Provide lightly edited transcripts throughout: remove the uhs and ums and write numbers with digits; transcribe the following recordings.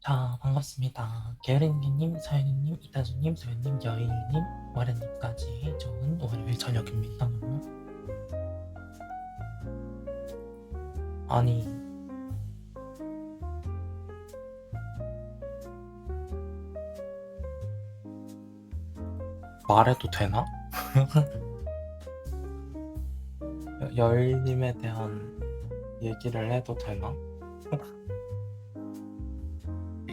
자, 반갑습니다. 게으름이님, 사연이님, 이다수님, 소연님, 여인님, 마련님까지 좋은 월요일 저녁입니다. 아니, 말해도 되나? 여인님에 대한 얘기를 해도 되나?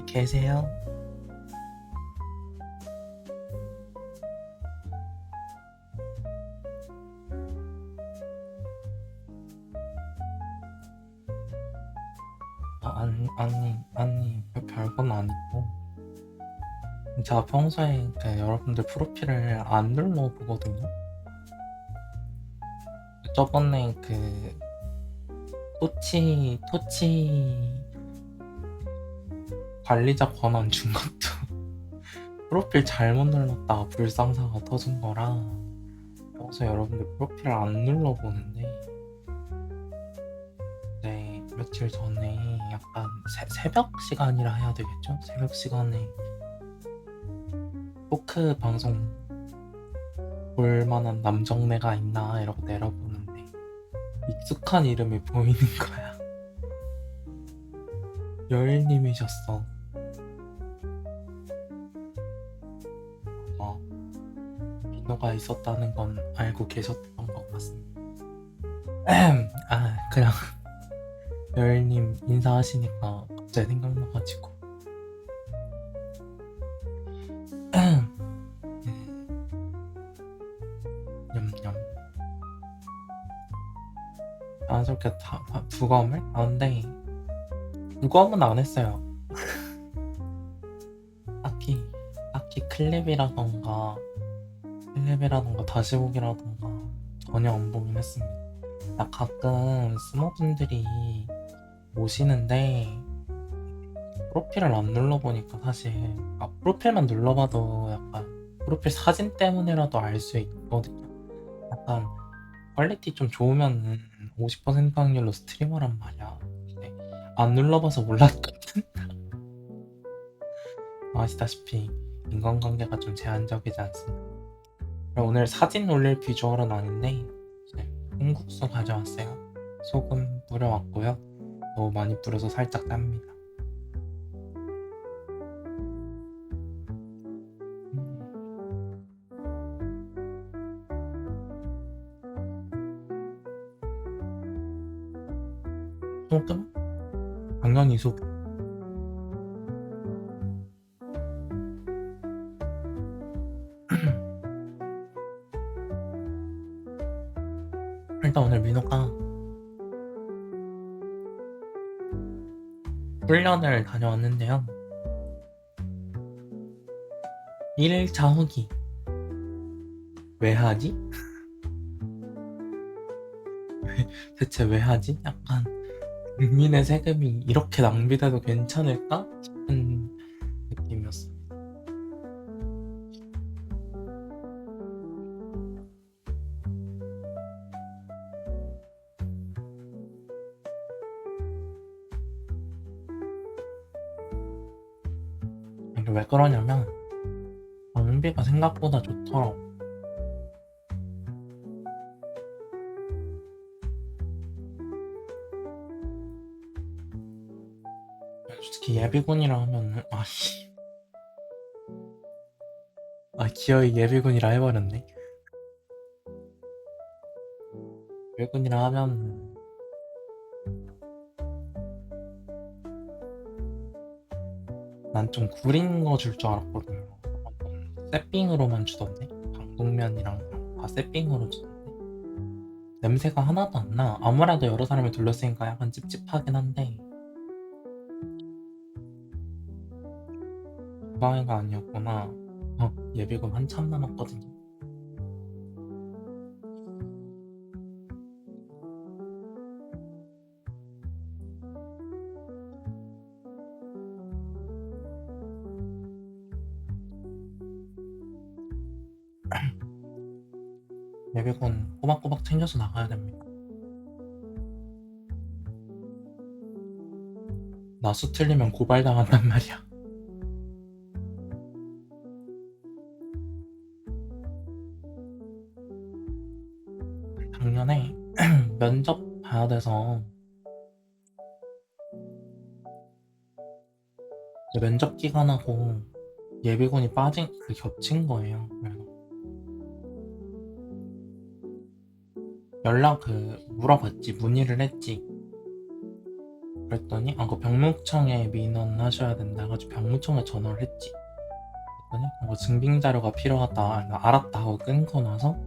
계세요? 아니, 별건 아니고. 제가 평소에 여러분들 프로필을 안 눌러보거든요. 저번에 토치 관리자 권한 준 것도 프로필 잘못 눌렀다가 불상사가 터진 거라 평소 여러분들 프로필을 안 눌러보는데 네, 며칠 전에 약간 새벽 시간이라 해야 되겠죠? 새벽 시간에 토크 방송 볼 만한 남정네가 있나 이러고 내려보는데 익숙한 이름이 보이는 거야. 여일님이셨어. 민호가 있었다는 건 알고 계셨던 것 같습니다. 그냥 여일님 인사하시니까 갑자기 생각나가지고. 냠냠. 저렇게 부검을? 근데 부검은 안 했어요. 딱히 클립이라던가 다시 보기라던가 전혀 안 보긴 했습니다. 나 가끔 스모분들이 오시는데 프로필을 안 눌러보니까 사실 프로필만 눌러봐도 약간 프로필 사진 때문이라도 알 수 있거든요. 약간 퀄리티 좀 좋으면 50% 확률로 스트리머란 말이야. 근데 안 눌러봐서 몰랐거든. 아시다시피 인간관계가 좀 제한적이지 않습니까? 오늘 사진 올릴 비주얼은 아닌데 콩국수 가져왔어요. 소금 뿌려왔고요. 너무 많이 뿌려서 살짝 짭니다. 소금? 당연히 소금. 일단 오늘 민호가 훈련을 다녀왔는데요. 1차 후기. 왜 하지? 대체 왜 하지? 약간 국민의 세금이 이렇게 낭비돼도 괜찮을까? 싶은 느낌이었어요. 이게 왜 그러냐면 낭비가 생각보다 좋더라고. 솔직히 예비군이라 하면 기어이 예비군이라 해버렸네. 예비군이라 하면 난 좀 구린 거 줄 줄 알았거든요. 세핑으로만 주던데 방독면이랑 다 세핑으로 주던데 냄새가 하나도 안 나. 아무래도 여러 사람이 둘렀으니까 약간 찝찝하긴 한데 방해가 아니었구나. 예비군 한참 남았거든요. 예비군 꼬박꼬박 챙겨서 나가야 됩니다. 나 수 틀리면 고발당한단 말이야. 작년에 면접 봐야 돼서 면접 기간하고 예비군이 빠진 그 겹친 거예요. 그래서 연락 물어봤지, 문의를 했지. 그랬더니 그 병무청에 민원하셔야 된다 해가지고 병무청에 전화를 했지. 그랬더니 증빙 자료가 필요하다. 알았다 하고 끊고 나서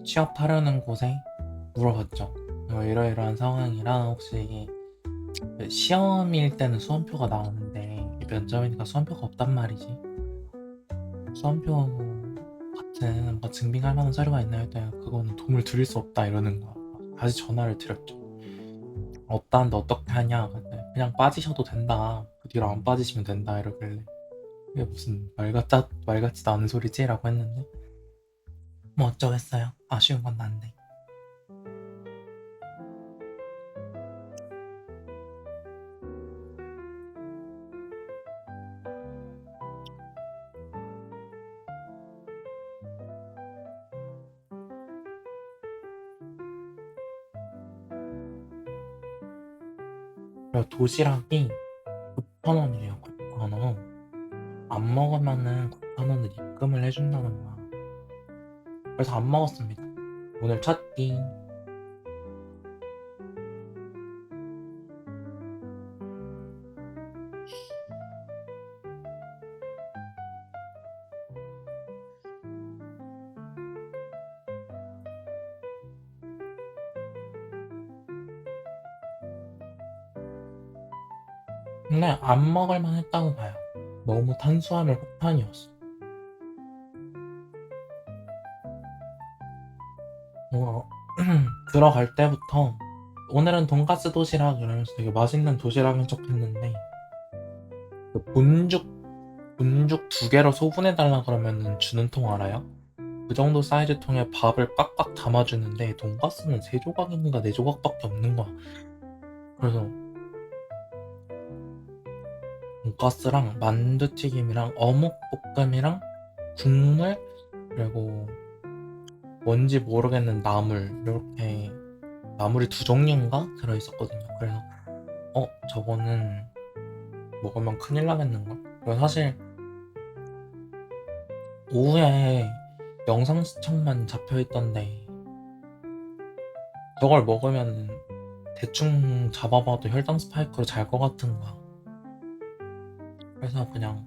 취업하려는 곳에 물어봤죠. 이러이러한 상황이라 혹시 시험일 때는 수험표가 나오는데 면접이니까 수험표가 없단 말이지. 수험표 같은 뭔가 증빙할 만한 자료가 있나요? 했더니 그거는 도움을 드릴 수 없다 이러는 거야. 다시 전화를 드렸죠. 없다는데 어떻게 하냐? 그냥 빠지셔도 된다. 그 뒤로 안 빠지시면 된다 이러길래 이게 무슨 말 같지도 않은 소리지? 라고 했는데 뭐 어쩌겠어요. 아쉬운 건 난데. 그리고 도시락이 9,000원이에요. 9,000원. 안 먹으면은 9,000원을 입금을 해준다는 거야. 그래서 안 먹었습니다. 오늘 첫 끼. 근데 안 먹을만 했다고 봐요. 너무 탄수화물 폭탄이었어. 어, 들어갈 때부터 오늘은 돈가스 도시락 이러면서 되게 맛있는 도시락인 척 했는데 그 본죽 2개로 소분해달라 그러면 주는 통 알아요? 그 정도 사이즈 통에 밥을 꽉꽉 담아주는데 돈가스는 3조각인가 4조각밖에 없는 거야. 그래서 돈가스랑 만두튀김이랑 어묵볶음이랑 국물 그리고 뭔지 모르겠는 나물 이렇게 나물이 2종류인가 들어있었거든요. 그래서 저거는 먹으면 큰일 나겠는걸? 그리고 사실 오후에 영상 시청만 잡혀있던데 저걸 먹으면 대충 잡아봐도 혈당 스파이크로 잘 것 같은 거야. 그래서 그냥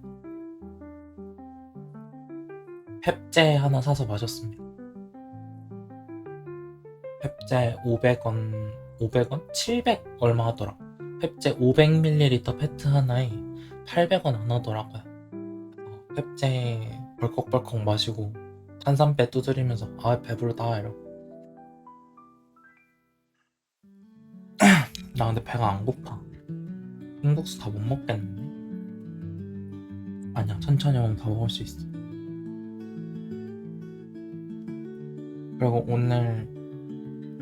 펩제 하나 사서 마셨습니다. 펩제 500원, 500원? 700 얼마 하더라. 펩제 500ml 페트 하나에 800원 안 하더라고요. 펩제 벌컥벌컥 마시고 탄산배 두드리면서 배부르다 이러고. 나 근데 배가 안 고파. 흰국수 다 못 먹겠는데? 아니야, 천천히 먹으면 다 먹을 수 있어. 그리고 오늘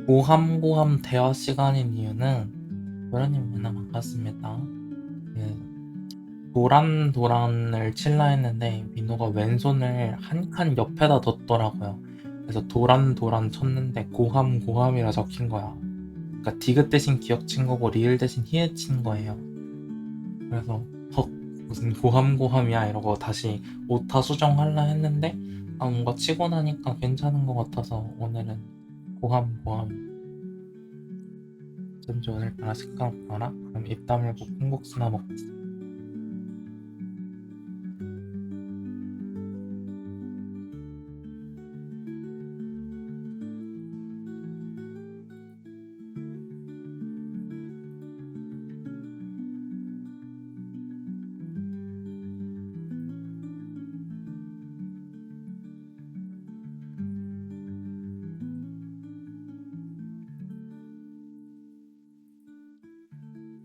고함고함 대화 시간인 이유는 도라님 만나 반갑습니다. 도란도란을 칠라 했는데 민호가 왼손을 한 칸 옆에다 뒀더라고요. 그래서 도란도란 쳤는데 고함고함이라 적힌 거야. 그러니까 디귿 대신 기역 친 거고 리을 대신 히읗 친 거예요. 그래서 무슨 고함고함이야 이러고 다시 오타 수정할라 했는데 뭔가 치고 나니까 괜찮은 것 같아서 오늘은 고함고함. 어쩐지 오늘 따라 시끄럽더라. 그럼 입 다물고 콩국수나 먹자.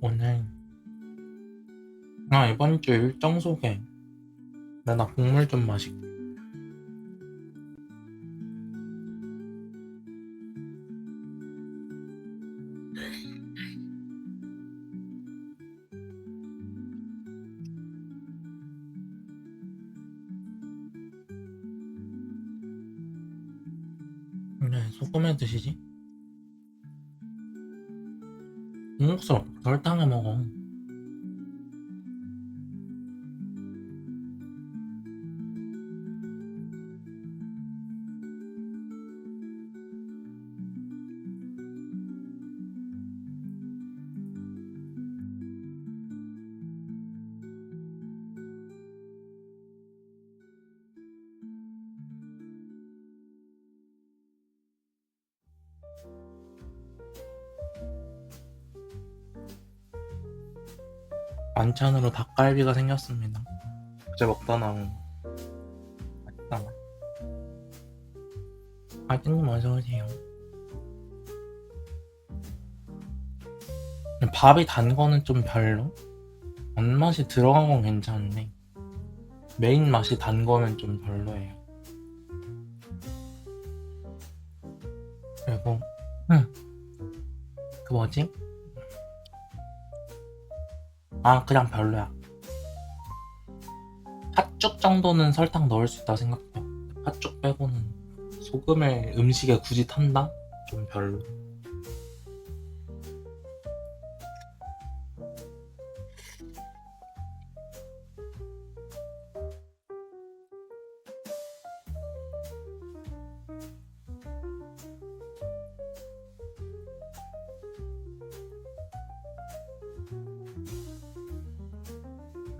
오늘 이번 주 일정 소개. 나 국물 좀 마실게. 소금에 드시지? 국물수 설탕에 먹어. 만찬으로 닭갈비가 생겼습니다. 어제 먹다 나온 맛있다. 아이님 어서오세요. 밥이 단 거는 좀 별로? 단맛이 들어간 건 괜찮은데 메인 맛이 단 거는 좀 별로예요. 그리고 그 뭐지? 그냥 별로야. 팥죽 정도는 설탕 넣을 수 있다 생각해요. 팥죽 빼고는 소금을 음식에 굳이 탄다? 좀 별로.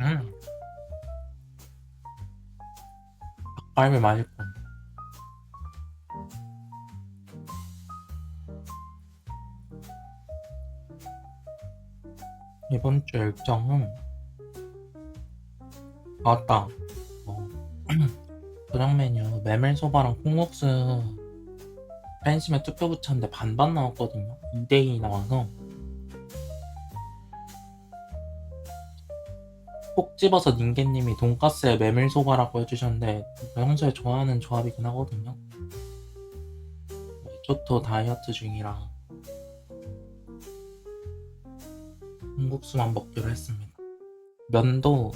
음, 닭갈비 맛있고. 이번 주 일정은 맞다. 어, 저녁 메뉴 메밀소바랑 콩국수 팬심에 투표 붙였는데 반반 나왔거든요. 2대2 나와서 콕 집어서 닌겐님이 돈가스에 메밀소바라고 해주셨는데 평소에 좋아하는 조합이긴 하거든요. 초토 다이어트 중이라 콩국수만 먹기로 했습니다. 면도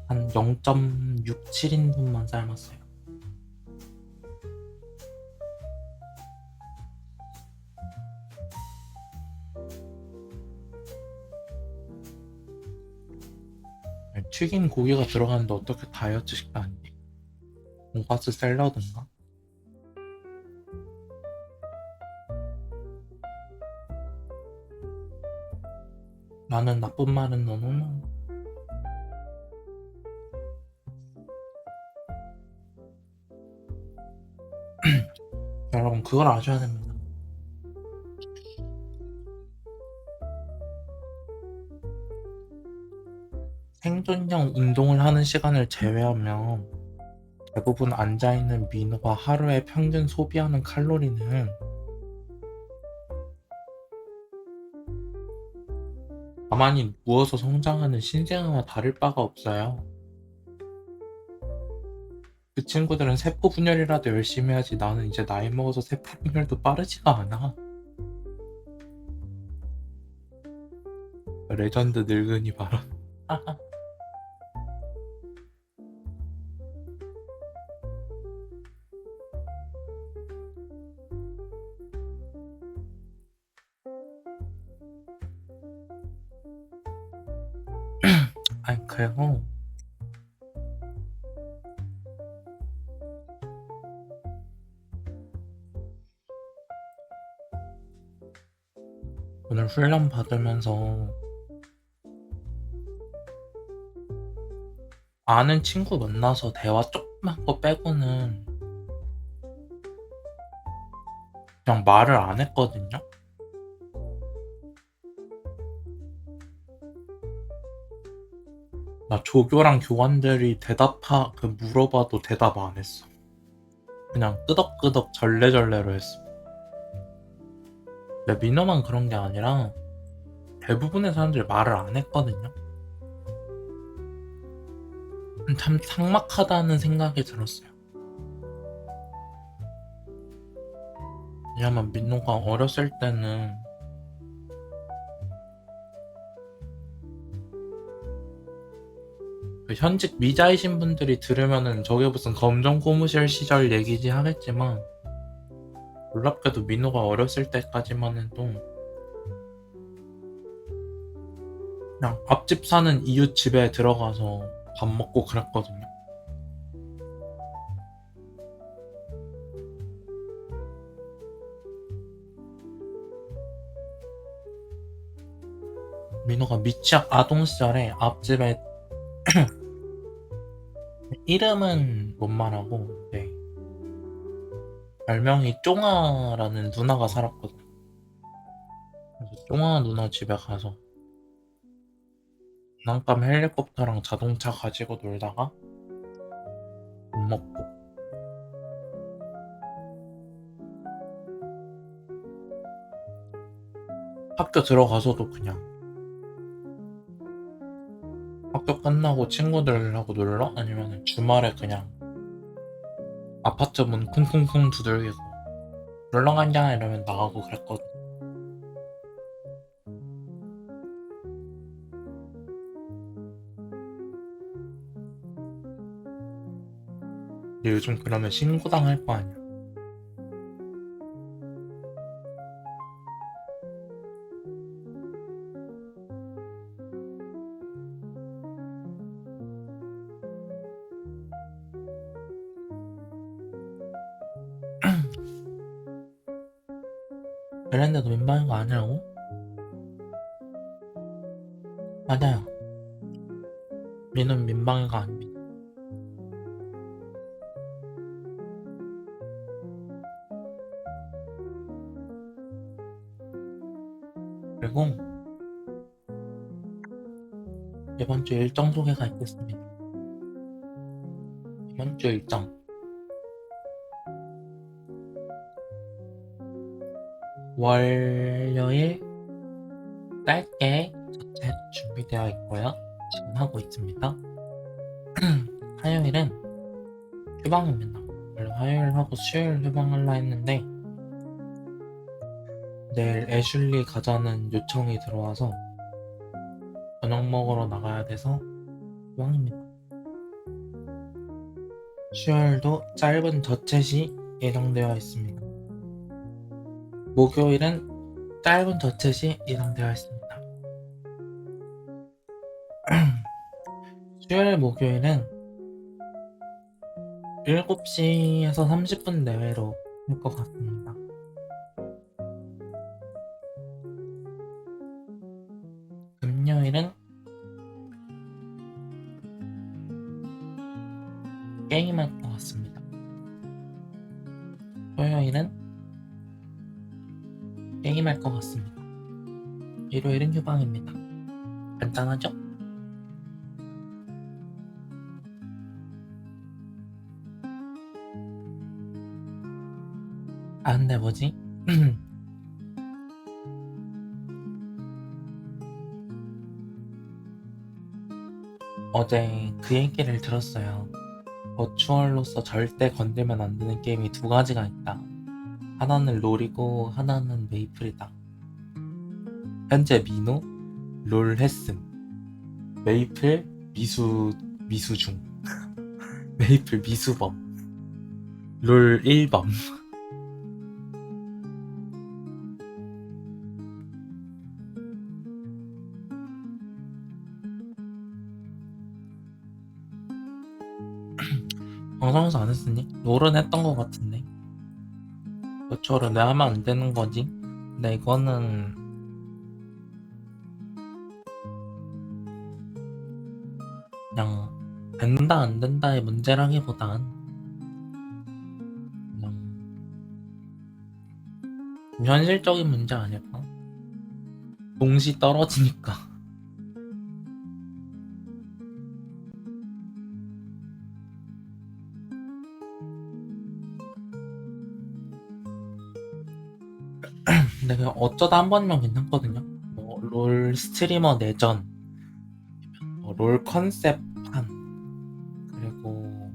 한 0.67인분만 삶았어요. 튀긴 고기가 들어가는데 어떻게 다이어트 식단이지? 돈가스 샐러드인가? 나는 나쁜 말은 너무 여러분 그걸 아셔야 됩니다. 생존형 운동을 하는 시간을 제외하면 대부분 앉아있는 민우가 하루에 평균 소비하는 칼로리는 가만히 누워서 성장하는 신생아와 다를 바가 없어요. 그 친구들은 세포 분열이라도 열심히 하지 나는 이제 나이 먹어서 세포 분열도 빠르지가 않아. 레전드 늙은이 발언. 아니 그리고 오늘 훈련 받으면서 아는 친구 만나서 대화 조그만 거 빼고는 그냥 말을 안 했거든요. 나 조교랑 교관들이 물어봐도 대답 안 했어. 그냥 끄덕끄덕 절레절레로 했어. 근데 민호만 그런 게 아니라 대부분의 사람들이 말을 안 했거든요. 참 삭막하다는 생각이 들었어요. 왜냐면 민호가 어렸을 때는 그 현직 미자이신 분들이 들으면은 저게 무슨 검정 고무실 시절 얘기지 하겠지만 놀랍게도 민호가 어렸을 때까지만 해도 그냥 앞집 사는 이웃 집에 들어가서 밥 먹고 그랬거든요. 민호가 미취학 아동 시절에 앞집에 이름은 못 말하고 네. 별명이 쫑아라는 누나가 살았거든요. 그래서 쫑아 누나 집에 가서 장난감 헬리콥터랑 자동차 가지고 놀다가 밥 먹고 학교 들어가서도 그냥 학교 끝나고 친구들하고 놀러? 아니면 주말에 그냥 아파트 문 쿵쿵쿵 두들기고 놀러 가냐 이러면 나가고 그랬거든. 근데 요즘 그러면 신고당할 거 아니야. 그랬는데도 민망한 거 아니라고? 맞아요. 민은 민망한 거 아닙니다. 그리고 이번 주 일정 소개가 있겠습니다. 이번 주 일정. 월요일 짧게 자체 준비되어 있고요. 지금 하고 있습니다. 화요일은 휴방입니다. 원래 화요일하고 수요일 휴방하려 했는데 내일 애슐리 가자는 요청이 들어와서 저녁 먹으러 나가야 돼서 휴방입니다. 수요일도 짧은 저챗이 예정되어 있습니다. 목요일은 짧은 저챗이 예정되어 있습니다. 수요일 목요일은 7시에서 30분 내외로 할 것 같습니다. 금요일은 게임할 것 같습니다. 토요일은 게임할 것 같습니다. 일요일은 휴방입니다. 간단하죠? 아 근데 뭐지? 어제 그 얘기를 들었어요. 버추얼로서 절대 건들면 안 되는 게임이 두 가지가 있다. 하나는 롤이고 하나는 메이플이다. 현재 민호 롤 했음. 메이플 미수 중. 메이플 미수범. 롤 1범. 방송에서 안 했으니? 롤은 했던 것 같은데. 버추얼은 내 하면 안 되는 거지. 근데 이거는 그냥 된다 안 된다의 문제라기보단 그냥 현실적인 문제 아닐까? 동시 떨어지니까. 근데 그냥 어쩌다 한 번이면 괜찮거든요. 뭐 롤 스트리머 내전, 롤 컨셉 판, 그리고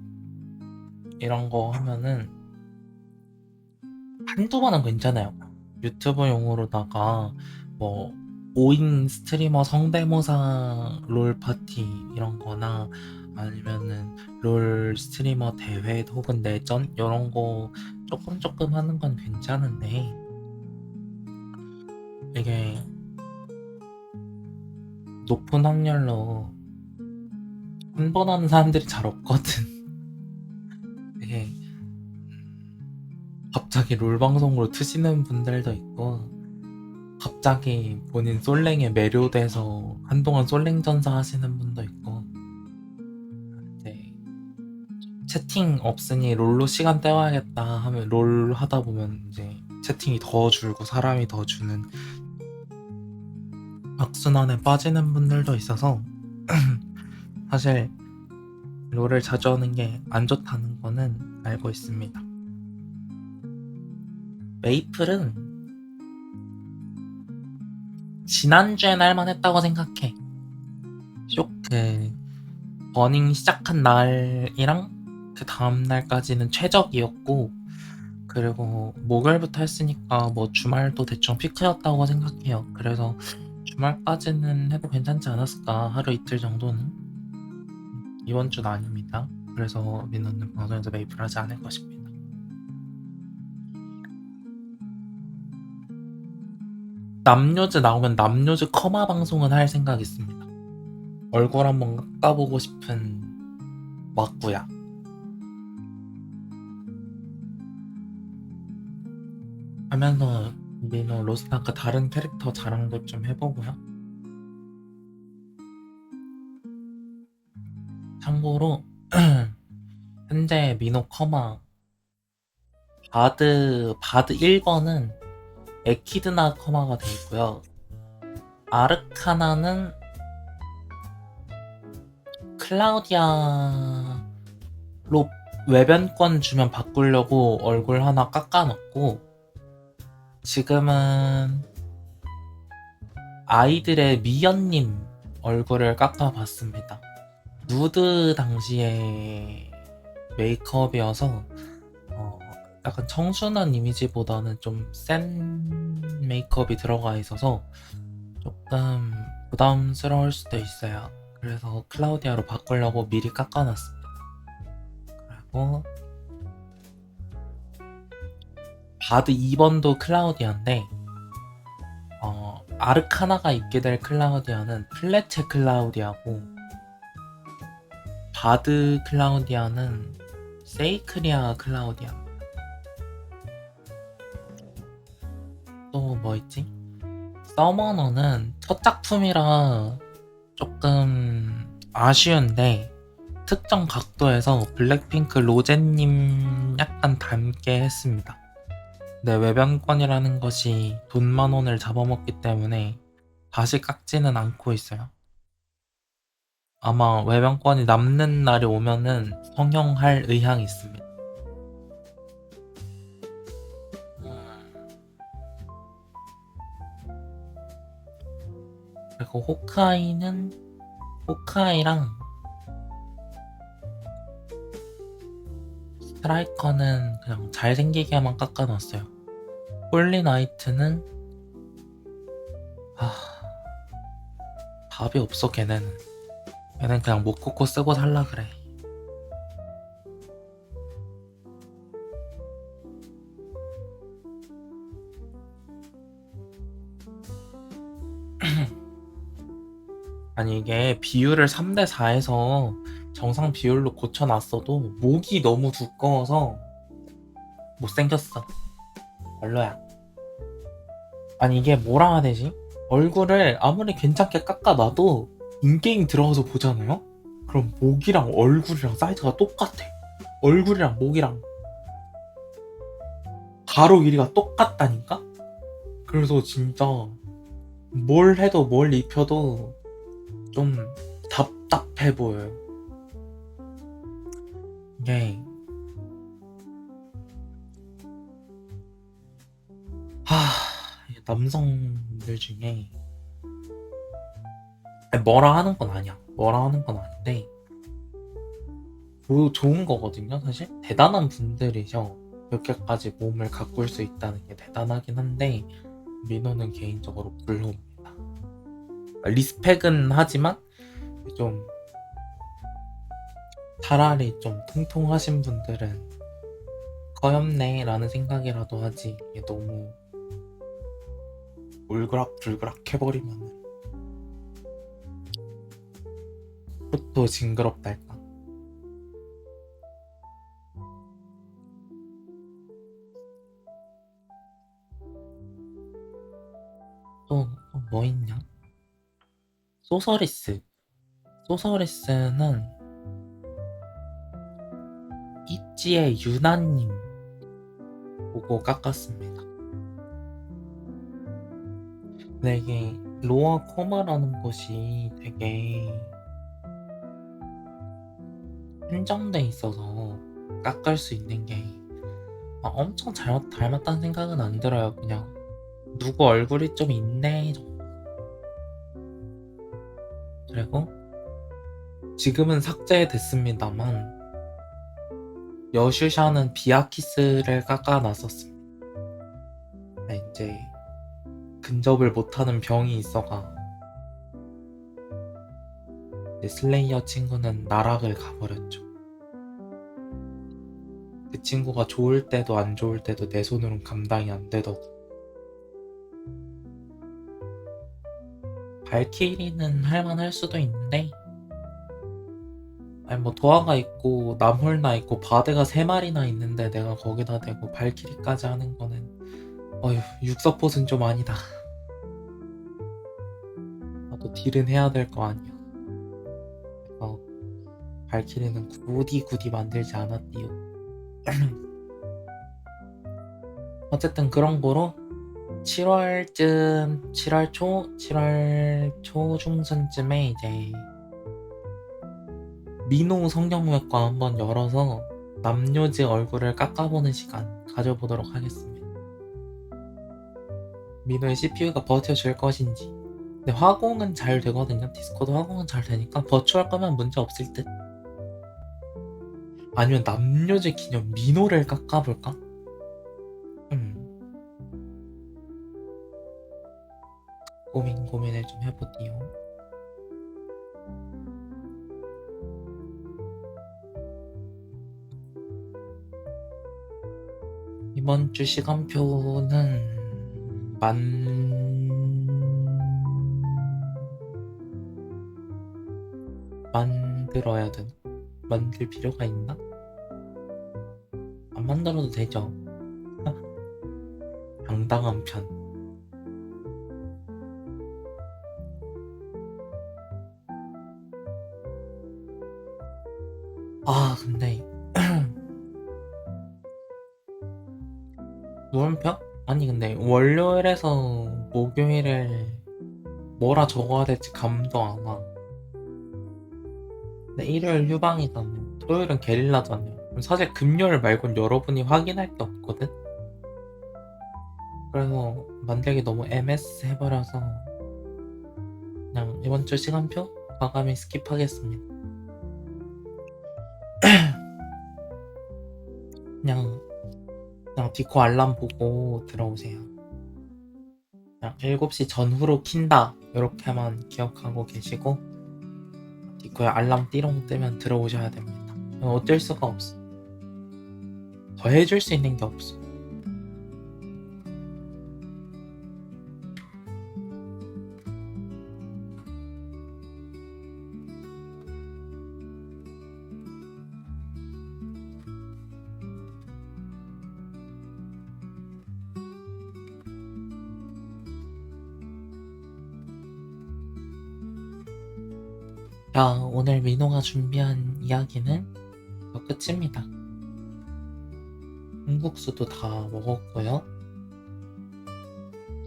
이런 거 하면은 한두 번은 괜찮아요. 유튜브용으로다가 뭐 5인 스트리머 성대모사 롤 파티 이런 거나 아니면은 롤 스트리머 대회 혹은 내전 이런 거 조금 하는 건 괜찮은데 이게 높은 확률로 한 번 하는 사람들이 잘 없거든. 이게 갑자기 롤 방송으로 트시는 분들도 있고 갑자기 본인 솔랭에 매료돼서 한동안 솔랭 전사 하시는 분도 있고 이제 채팅 없으니 롤로 시간 때워야겠다 하면 롤 하다 보면 이제 채팅이 더 줄고 사람이 더 주는 악순환에 빠지는 분들도 있어서 사실 롤을 자주 하는 게 안 좋다는 거는 알고 있습니다. 메이플은 지난주엔 할만했다고 생각해. 쇼크 버닝 시작한 날이랑 그 다음 날까지는 최적이었고 그리고 목요일부터 했으니까 뭐 주말도 대충 피크였다고 생각해요. 그래서 주말까지는 해도 괜찮지 않았을까 하루 이틀 정도는 이번 주는 아닙니다. 그래서 민호는 방송에서 메이플 하지 않을 것입니다. 남요즈 나오면 남요즈 커마 방송은 할 생각 있습니다. 얼굴 한번 깎아보고 싶은 막구야. 하면서 민호 로스타크 다른 캐릭터 자랑도 좀 해보고요. 참고로 현재 민호 커마 바드 1번은 에키드나 커마가 돼 있고요. 아르카나는 클라우디아로 외변권 주면 바꾸려고 얼굴 하나 깎아놨고 지금은 아이들의 미연님 얼굴을 깎아봤습니다. 누드 당시의 메이크업이어서 약간 청순한 이미지보다는 좀 센 메이크업이 들어가 있어서 조금 부담스러울 수도 있어요. 그래서 클라우디아로 바꾸려고 미리 깎아놨습니다. 그리고 바드 2번도 클라우디아인데 아르카나가 입게 될 클라우디아는 플래체 클라우디아고 바드 클라우디아는 세이크리아 클라우디아. 또 뭐 있지? 서머너는 첫 작품이라 조금 아쉬운데 특정 각도에서 블랙핑크 로제님 약간 닮게 했습니다. 네, 외변권이라는 것이 돈 10,000원을 잡아먹기 때문에 다시 깎지는 않고 있어요. 아마 외변권이 남는 날이 오면은 성형할 의향이 있습니다. 그리고 호카이랑 스트라이커는 그냥 잘생기게만 깎아놨어요. 홀리나이트는 답이 없어. 걔는 그냥 모코코 쓰고 살라 그래. 아니 이게 비율을 3대4에서 정상 비율로 고쳐놨어도 목이 너무 두꺼워서 못생겼어. 별로야. 아니 이게 뭐라 해야 되지? 얼굴을 아무리 괜찮게 깎아놔도 인게임 들어가서 보잖아요? 그럼 목이랑 얼굴이랑 사이즈가 똑같아. 얼굴이랑 목이랑 가로 길이가 똑같다니까? 그래서 진짜 뭘 해도 뭘 입혀도 좀 답답해 보여요. 이게 남성들 중에 뭐라 하는 건 아니야. 뭐라 하는 건 아닌데 뭐 좋은 거거든요. 사실 대단한 분들이죠. 이렇게까지 몸을 가꿀 수 있다는 게 대단하긴 한데 민호는 개인적으로 불호입니다. 리스펙은 하지만 좀 차라리 좀 통통하신 분들은 커였네 라는 생각이라도 하지. 이게 너무 울그락불그락 해버리면은 그것도 징그럽달까. 또 뭐 있냐? 소서리스. 소서리스는 있지의 유나님 보고 깎았습니다. 근데 이게 로어 코마라는 것이 되게 한정돼 있어서 깎을 수 있는 게 엄청 닮았다는 생각은 안 들어요. 그냥 누구 얼굴이 좀 있네 정도. 그리고 지금은 삭제됐습니다만 여슈샤는 비아키스를 깎아놨었습니다. 이제 근접을 못하는 병이 있어가 슬레이어 친구는 나락을 가버렸죠. 그 친구가 좋을 때도 안 좋을 때도 내 손으로는 감당이 안 되더군. 발키리는 할만할 수도 있는데 아니 뭐 도화가 있고 남홀나 있고 바드가 3마리나 있는데 내가 거기다 대고 발키리까지 하는 거는 어휴 육서폿은 좀 아니다. 나도 딜은 해야 될 거 아니야. 그래서 발키리는 굳이 만들지 않았디요. 어쨌든 그런 거로 7월 초중순쯤에 이제 민호 성형외과 한번 열어서 남요지 얼굴을 깎아보는 시간 가져보도록 하겠습니다. 민호의 CPU가 버텨줄 것인지. 근데 화공은 잘 되거든요. 디스코드 화공은 잘 되니까 버추얼 거면 문제 없을 듯. 아니면 남요지 기념 민호를 깎아볼까? 고민을 좀 해보디요. 이번 주 시간표는 만들어야 되나? 만들 필요가 있나? 안 만들어도 되죠. 당당한 편. 근데 물음표? 아니 근데 월요일에서 목요일에 뭐라 적어야 될지 감도 안 와. 근데 일요일 휴방이잖아요. 토요일은 게릴라잖아요. 그럼 사실 금요일 말곤 여러분이 확인할 게 없거든? 그래서 만들기 너무 MS 해버려서 그냥 이번 주 시간표 과감히 스킵하겠습니다. 그냥 디코 알람 보고 들어오세요. 그냥 7시 전후로 킨다 이렇게만 기억하고 계시고 디코에 알람 띠롱 뜨면 들어오셔야 됩니다. 어쩔 수가 없어. 더 해줄 수 있는 게 없어. 자, 오늘 민호가 준비한 이야기는 끝입니다. 홍국수도 다 먹었고요.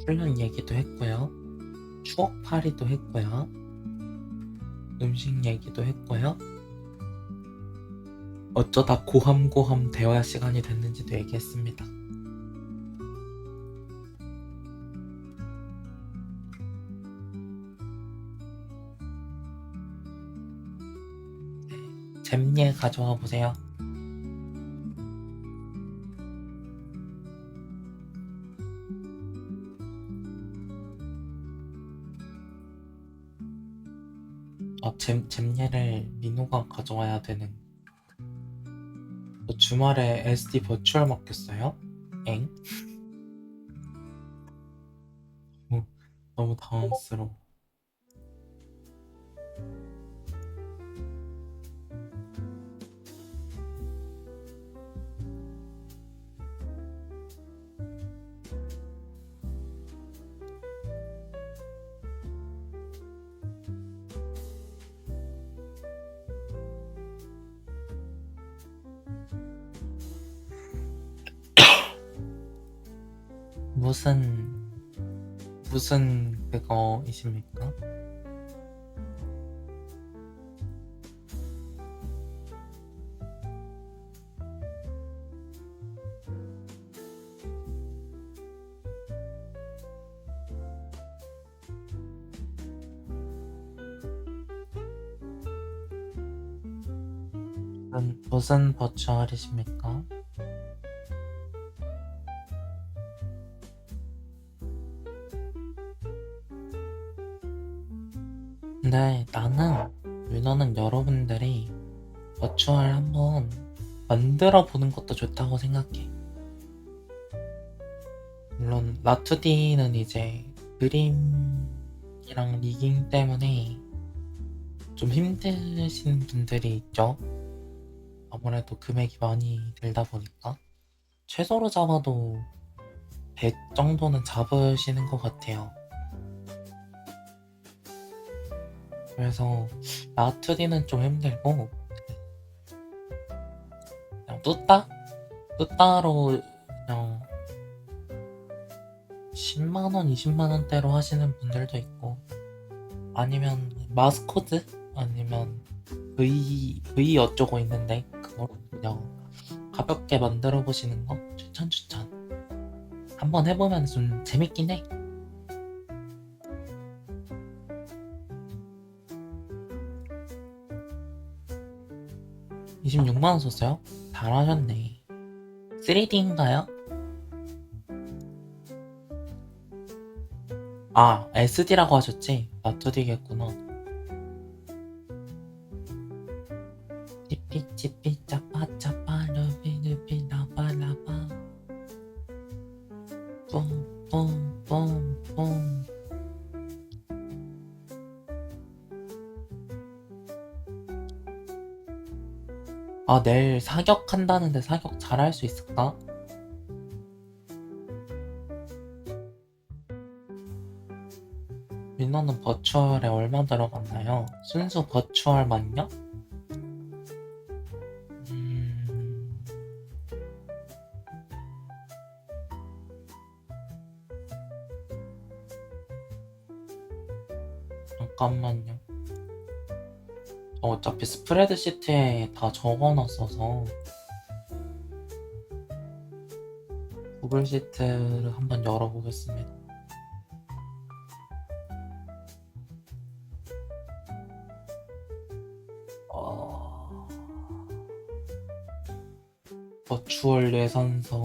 훈련 얘기도 했고요. 추억팔이도 했고요. 음식 얘기도 했고요. 어쩌다 고함고함 대화 시간이 됐는지도 얘기했습니다. 잼예 가져와 보세요. 잼예를 민호가 가져와야 되는 저 주말에 SD 버추얼 맡겼어요? 엥? 어, 너무 당황스러워. 무슨 그거이십니까? 무슨 버추얼이십니까? 근데 나는 여러분들이 버추얼 한번 만들어 보는 것도 좋다고 생각해. 물론 라투디는 이제 그림이랑 리깅 때문에 좀 힘드신 분들이 있죠. 아무래도 금액이 많이 들다 보니까 최소로 잡아도 100 정도는 잡으시는 것 같아요. 그래서 라투디는 좀 힘들고 그냥 뚜따로 그냥 10만원, 20만원대로 하시는 분들도 있고 아니면 마스코드? 아니면 V 어쩌고 있는데 그거로 그냥 가볍게 만들어 보시는 거 추천. 한번 해보면 좀 재밌긴 해. 26만원 썼어요? 잘하셨네. 3D인가요? 아, SD라고 하셨지? 나2D겠구나. 찌삐 짜파짜파 루비루비 라바라바 뿜뿜뿜뿜. 아, 내일 사격한다는데 사격 잘할 수 있을까? 민호는 버추얼에 얼마 들어갔나요? 순수 버추얼만요? 음... 잠깐만요. 어차피 스프레드시트에 다 적어놨어서 구글 시트를 한번 열어보겠습니다. 버추얼 예산서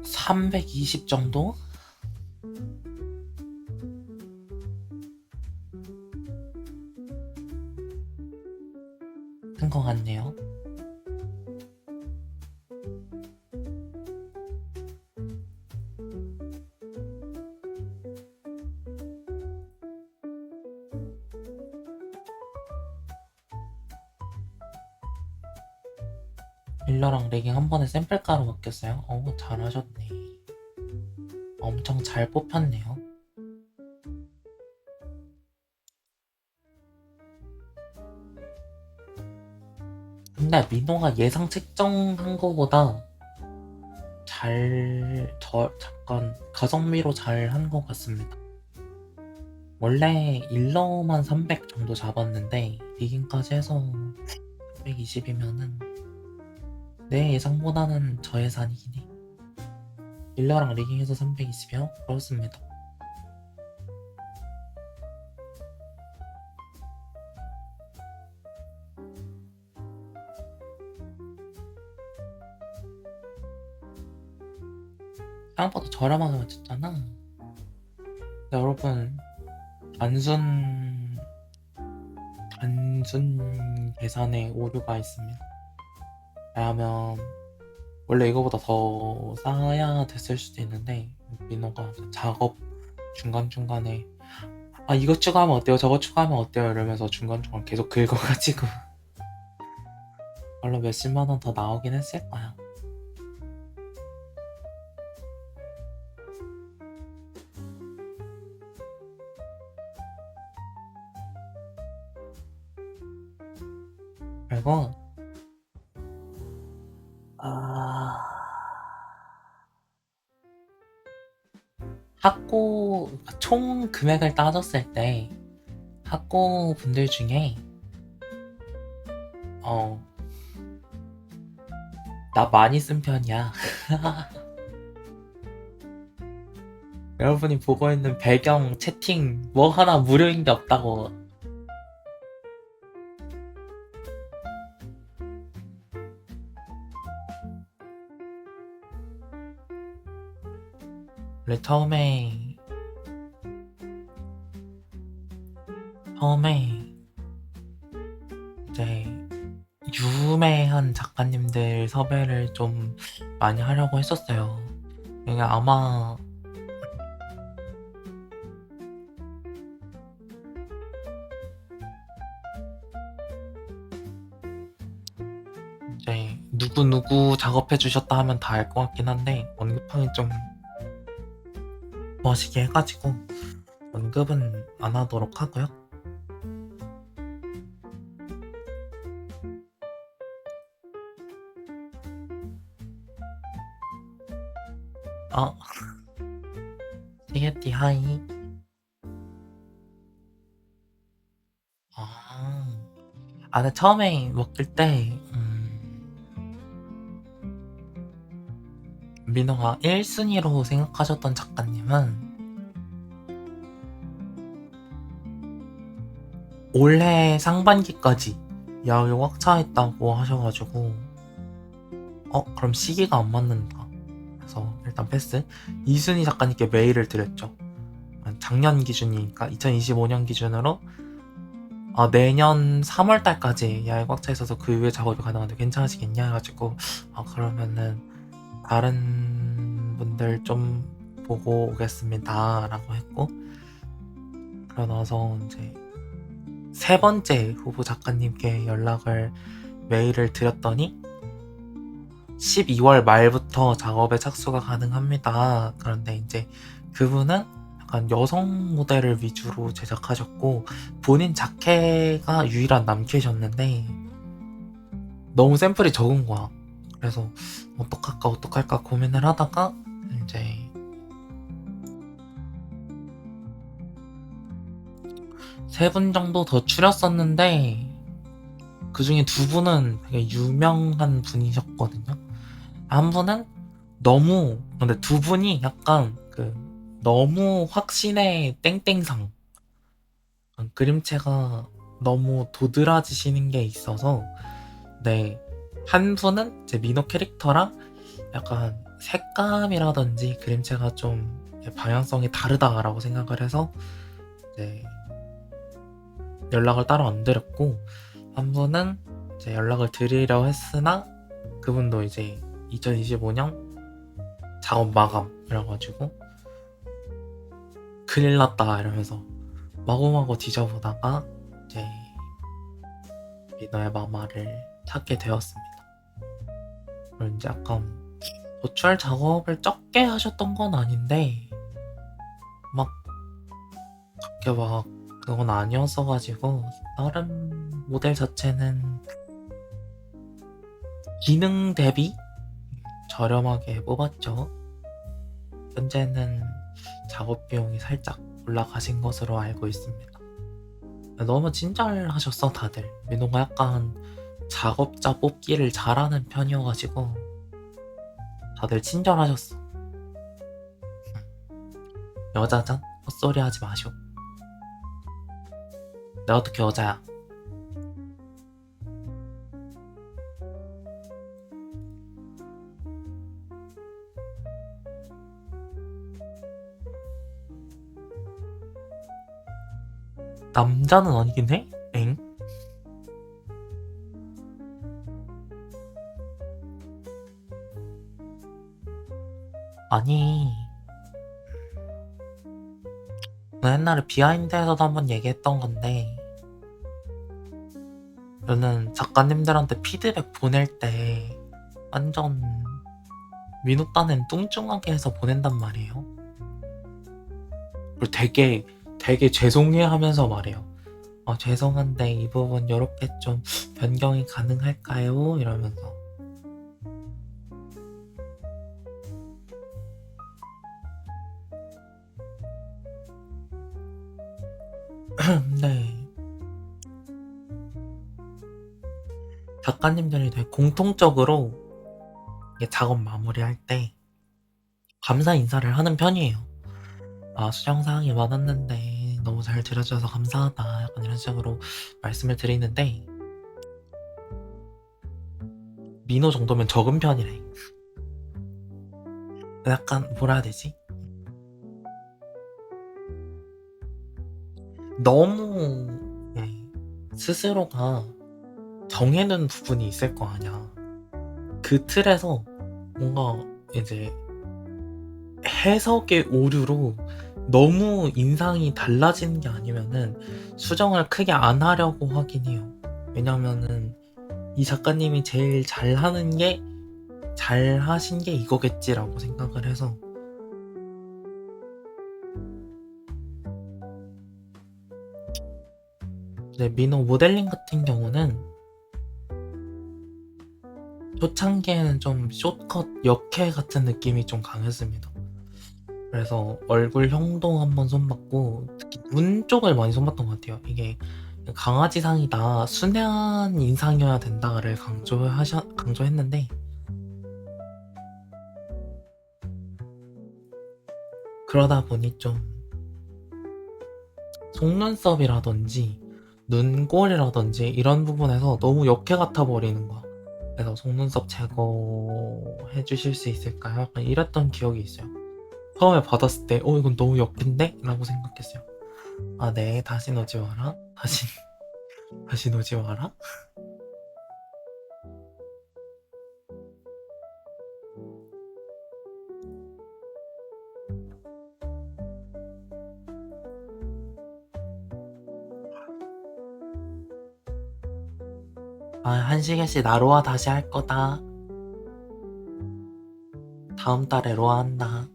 320 정도? 된 것 같네요. 일러랑 레깅 한 번에 샘플가로 바뀌었어요? 잘하셨네. 엄청 잘 뽑혔네요. 근데 민호가 예상 책정한 거보다 잠깐 가성비로 잘 한 것 같습니다. 원래 일러만 300 정도 잡았는데 리깅까지 해서 320이면은 내 예상보다는 저예산이긴 해. 딜러랑 리깅해서 320이요? 그렇습니다. 생각보다 저렴하게 맞췄잖아. 근데 여러분, 단순 계산에 오류가 있습니다. 왜냐하면 원래 이거보다 더 싸야 됐을 수도 있는데 민호가 작업 중간중간에 이거 추가하면 어때요? 저거 추가하면 어때요? 이러면서 중간중간 계속 긁어가지고 원래 몇십만 원 더 나오긴 했을 거야. 그리고 학고 총 금액을 따졌을 때 학고 분들 중에 나 많이 쓴 편이야. 여러분이 보고 있는 배경 채팅 뭐 하나 무료인 게 없다고. 원래 처음에 이제 유명한 작가님들 섭외를 좀 많이 하려고 했었어요. 이게 아마 이제 누구 작업해 주셨다 하면 다 알 것 같긴 한데 언급하기 좀 멋있게 해가지고 언급은 안 하도록 하고요. 티게티 하이. 근데 처음에 먹을 때 민호가 1순위로 생각하셨던 작가님은 올해 상반기까지 야외 꽉 차있다고 하셔가지고 그럼 시기가 안 맞는다. 그래서 일단 패스. 2순위 작가님께 메일을 드렸죠. 작년 기준이니까 2025년 기준으로 내년 3월달까지 야외 꽉 차 있어서 그 이후에 작업이 가능한데 괜찮으시겠냐 해가지고 그러면은 다른 분들 좀 보고 오겠습니다 라고 했고, 그러고 나서 이제 세 번째 후보 작가님께 메일을 드렸더니 12월 말부터 작업에 착수가 가능합니다. 그런데 이제 그분은 약간 여성 모델을 위주로 제작하셨고 본인 자켓가 유일한 남캐셨는데 너무 샘플이 적은 거야. 그래서 어떡할까 고민을 하다가 이제 세 분 정도 더 추렸었는데 그 중에 두 분은 되게 유명한 분이셨거든요. 한 분은 근데 두 분이 약간 너무 확신의 땡땡상, 그림체가 너무 도드라지시는 게 있어서 한 분은 제 민호 캐릭터랑 약간 색감이라든지 그림체가 좀 방향성이 다르다라고 생각을 해서 이제 연락을 따로 안 드렸고, 한 분은 이제 연락을 드리려 했으나 그분도 이제 2025년 작업 마감이라가지고 큰일 났다 이러면서 마구마구 뒤져보다가 이제 민호의 마마를 찾게 되었습니다. 그리고 이제 약간 도출 작업을 적게 하셨던 건 아닌데 그렇게 그건 아니었어가지고 다른 모델 자체는 기능 대비 저렴하게 뽑았죠. 현재는 작업 비용이 살짝 올라가신 것으로 알고 있습니다. 너무 친절하셨어 다들. 민호가 약간 작업자 뽑기를 잘하는 편이어가지고 다들 친절하셨어. 여자잖? 헛소리 하지 마시오. 내가 어떻게 여자야? 남자는 아니긴 해? 엥? 아니, 나 옛날에 비하인드에서도 한번 얘기했던 건데, 저는 작가님들한테 피드백 보낼 때 완전 민호 딴엔 뚱뚱하게 해서 보낸단 말이에요. 그리고 되게 죄송해 하면서 말해요. 죄송한데 이 부분 요렇게 좀 변경이 가능할까요? 이러면서. 네. 작가님들이 되게 공통적으로 이게 작업 마무리할 때 감사 인사를 하는 편이에요. 수정사항이 많았는데 너무 잘 들어줘서 감사하다. 약간 이런 식으로 말씀을 드리는데, 민호 정도면 적은 편이래. 약간 뭐라 해야 되지? 너무 스스로가 정해놓은 부분이 있을 거 아니야. 그 틀에서 뭔가 이제 해석의 오류로 너무 인상이 달라지는 게 아니면은 수정을 크게 안 하려고 하긴 해요. 왜냐면은 이 작가님이 제일 잘하는 게 잘하신 게 이거겠지라고 생각을 해서. 네, 민호 모델링 같은 경우는 초창기에는 좀 숏컷 역해 같은 느낌이 좀 강했습니다. 그래서 얼굴 형도 한번 손봤고, 특히 눈 쪽을 많이 손봤던 것 같아요. 이게 강아지상이다, 순한 인상이어야 된다를 강조했는데, 그러다 보니 좀 속눈썹이라든지 눈꼬리라든지 이런 부분에서 너무 역해 같아 버리는 거야. 그래서 속눈썹 제거해 주실 수 있을까요? 약간 이랬던 기억이 있어요. 처음에 받았을 때 이건 너무 역인데? 라고 생각했어요. 네, 다시 오지 마라. 다시 오지 마라. 한시계씨 나 로아 다시 할 거다. 다음 달에 로아 한다.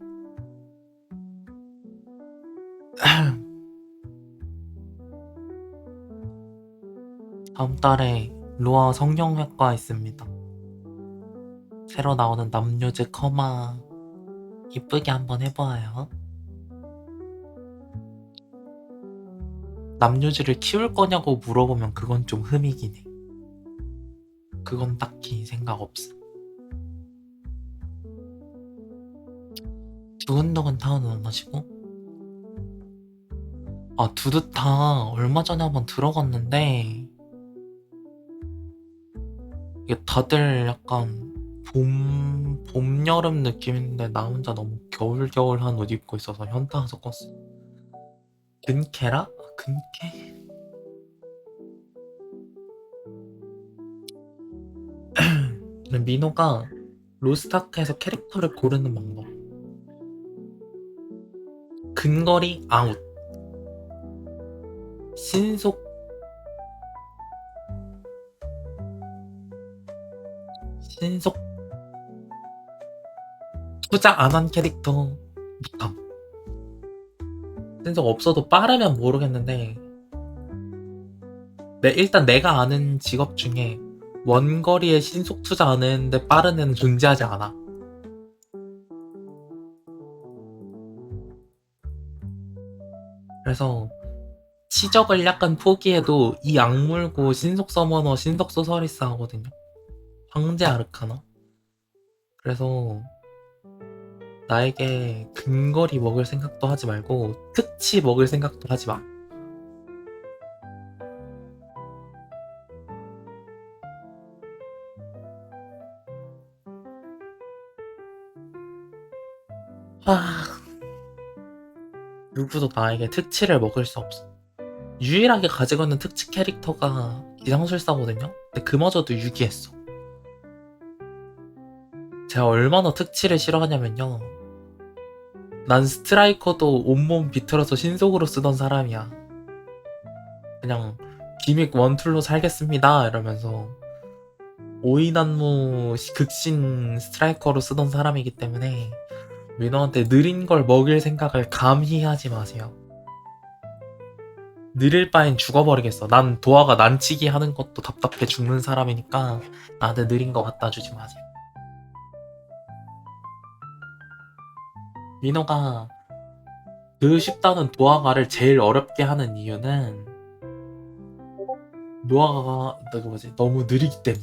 다음 달에 로아 성형외과 있습니다. 새로 나오는 남유즈 커마 이쁘게 한번 해봐요. 남유즈를 키울 거냐고 물어보면 그건 좀 흠이긴 해. 그건 딱히 생각 없어. 두근두근 타운은 안 가시고? 두두타 얼마 전에 한번 들어갔는데, 이게 다들 약간 봄, 여름 느낌인데 나 혼자 너무 겨울한 옷 입고 있어서 현타 섞었어. 근캐라? 근캐? 민호가 로스타크에서 캐릭터를 고르는 방법. 근거리 아웃. 신속 투자 안 한 캐릭터 못함. 신속 없어도 빠르면 모르겠는데, 일단 내가 아는 직업 중에 원거리에 신속 투자 안 했는데 빠른 애는 존재하지 않아. 그래서 치적을 약간 포기해도 이 악물고 신속 서머너 신속 소서리스 하거든요. 황제 아르카나. 그래서 나에게 근거리 먹을 생각도 하지 말고 특치 먹을 생각도 하지 마. 아, 누구도 나에게 특치를 먹을 수 없어. 유일하게 가지고 있는 특치 캐릭터가 기상술사거든요? 근데 그마저도 유기했어. 제가 얼마나 특치를 싫어하냐면요. 난 스트라이커도 온몸 비틀어서 신속으로 쓰던 사람이야. 그냥 기믹 원툴로 살겠습니다 이러면서 오이난무 극신 스트라이커로 쓰던 사람이기 때문에 민호한테 느린 걸 먹일 생각을 감히 하지 마세요. 느릴 바엔 죽어버리겠어. 난 도화가 난치기 하는 것도 답답해 죽는 사람이니까 나한테 느린 거 갖다 주지 마세요. 민호가 그 쉽다는 도화가를 제일 어렵게 하는 이유는 도화가가 너무 느리기 때문에.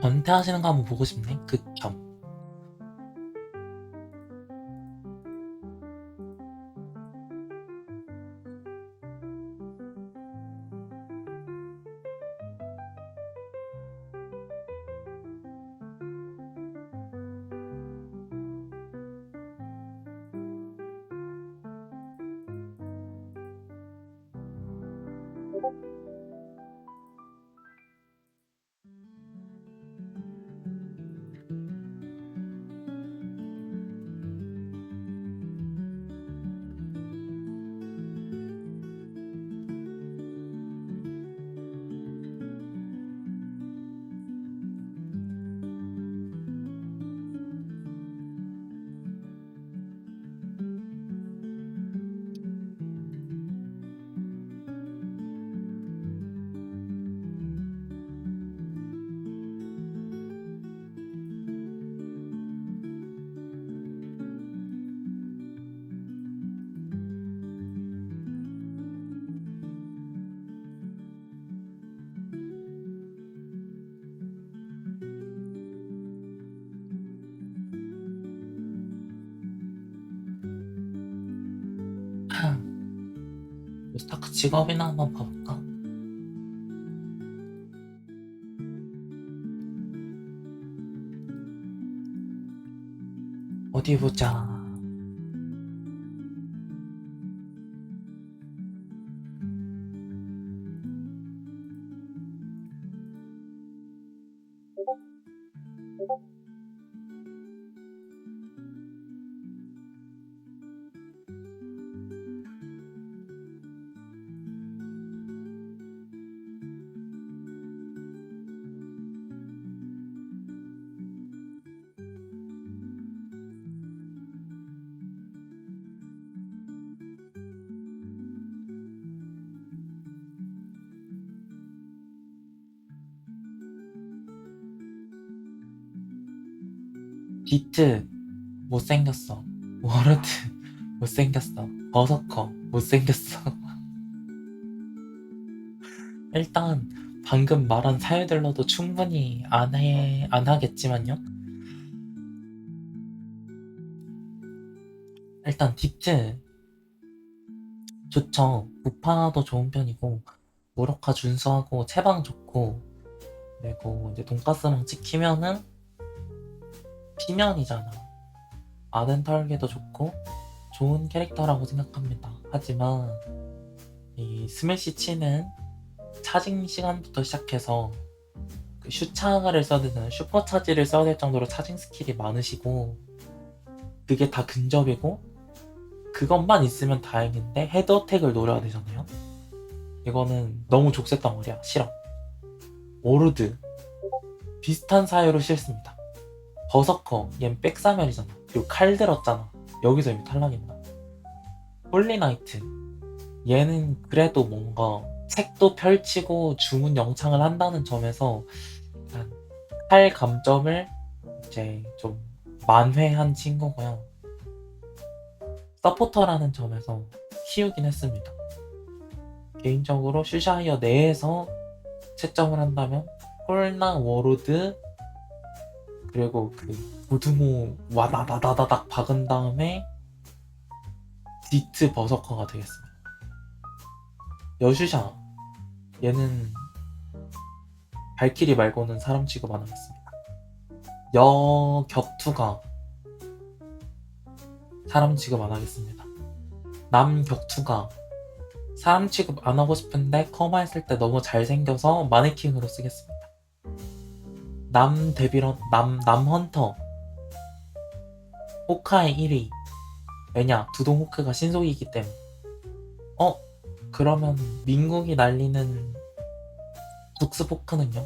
전퇴하시는 거 한번 보고 싶네. 극혐. 스타크 직업이나 한번 봐볼까? 어디 보자. 비트 못생겼어. 워러드 못생겼어. 버서커 못생겼어. 일단 방금 말한 사유들로도 충분히 안 하겠지만요. 일단 딥즈 좋죠. 부파도 좋은 편이고 모로카 준수하고 체방 좋고 그리고 이제 돈가스랑 찍히면은 피면이잖아. 아덴 털기도 좋고 좋은 캐릭터라고 생각합니다. 하지만 이 스매시 치는 차징 시간부터 시작해서 그 슈차가를 써야 되는 슈퍼 차지를 써야 될 정도로 차징 스킬이 많으시고 그게 다 근접이고 그것만 있으면 다행인데 헤드 어택을 노려야 되잖아요. 이거는 너무 족쇄덩어리야. 싫어. 워로드 비슷한 사유로 싫습니다. 버서커 얜 백사멸이잖아. 그리고 칼 들었잖아. 여기서 이미 탈락입니다. 홀리나이트 얘는 그래도 뭔가 책도 펼치고 주문 영창을 한다는 점에서 약간 칼 감점을 이제 좀 만회한 친구고요. 서포터라는 점에서 키우긴 했습니다. 개인적으로 슈샤이어 내에서 채점을 한다면 홀나 워로드 그리고 그 고등호 와다다다다닥 박은 다음에 디트 버서커가 되겠습니다. 여슈샤 얘는 발키리 말고는 사람 취급 안 하겠습니다. 여격투가 사람 취급 안 하겠습니다. 남격투가 사람 취급 안 하고 싶은데 커마 했을 때 너무 잘생겨서 마네킹으로 쓰겠습니다. 남헌터 호카의 1위 왜냐 두동 호크가 신속이기 때문에 그러면 민국이 날리는 북스포크는요?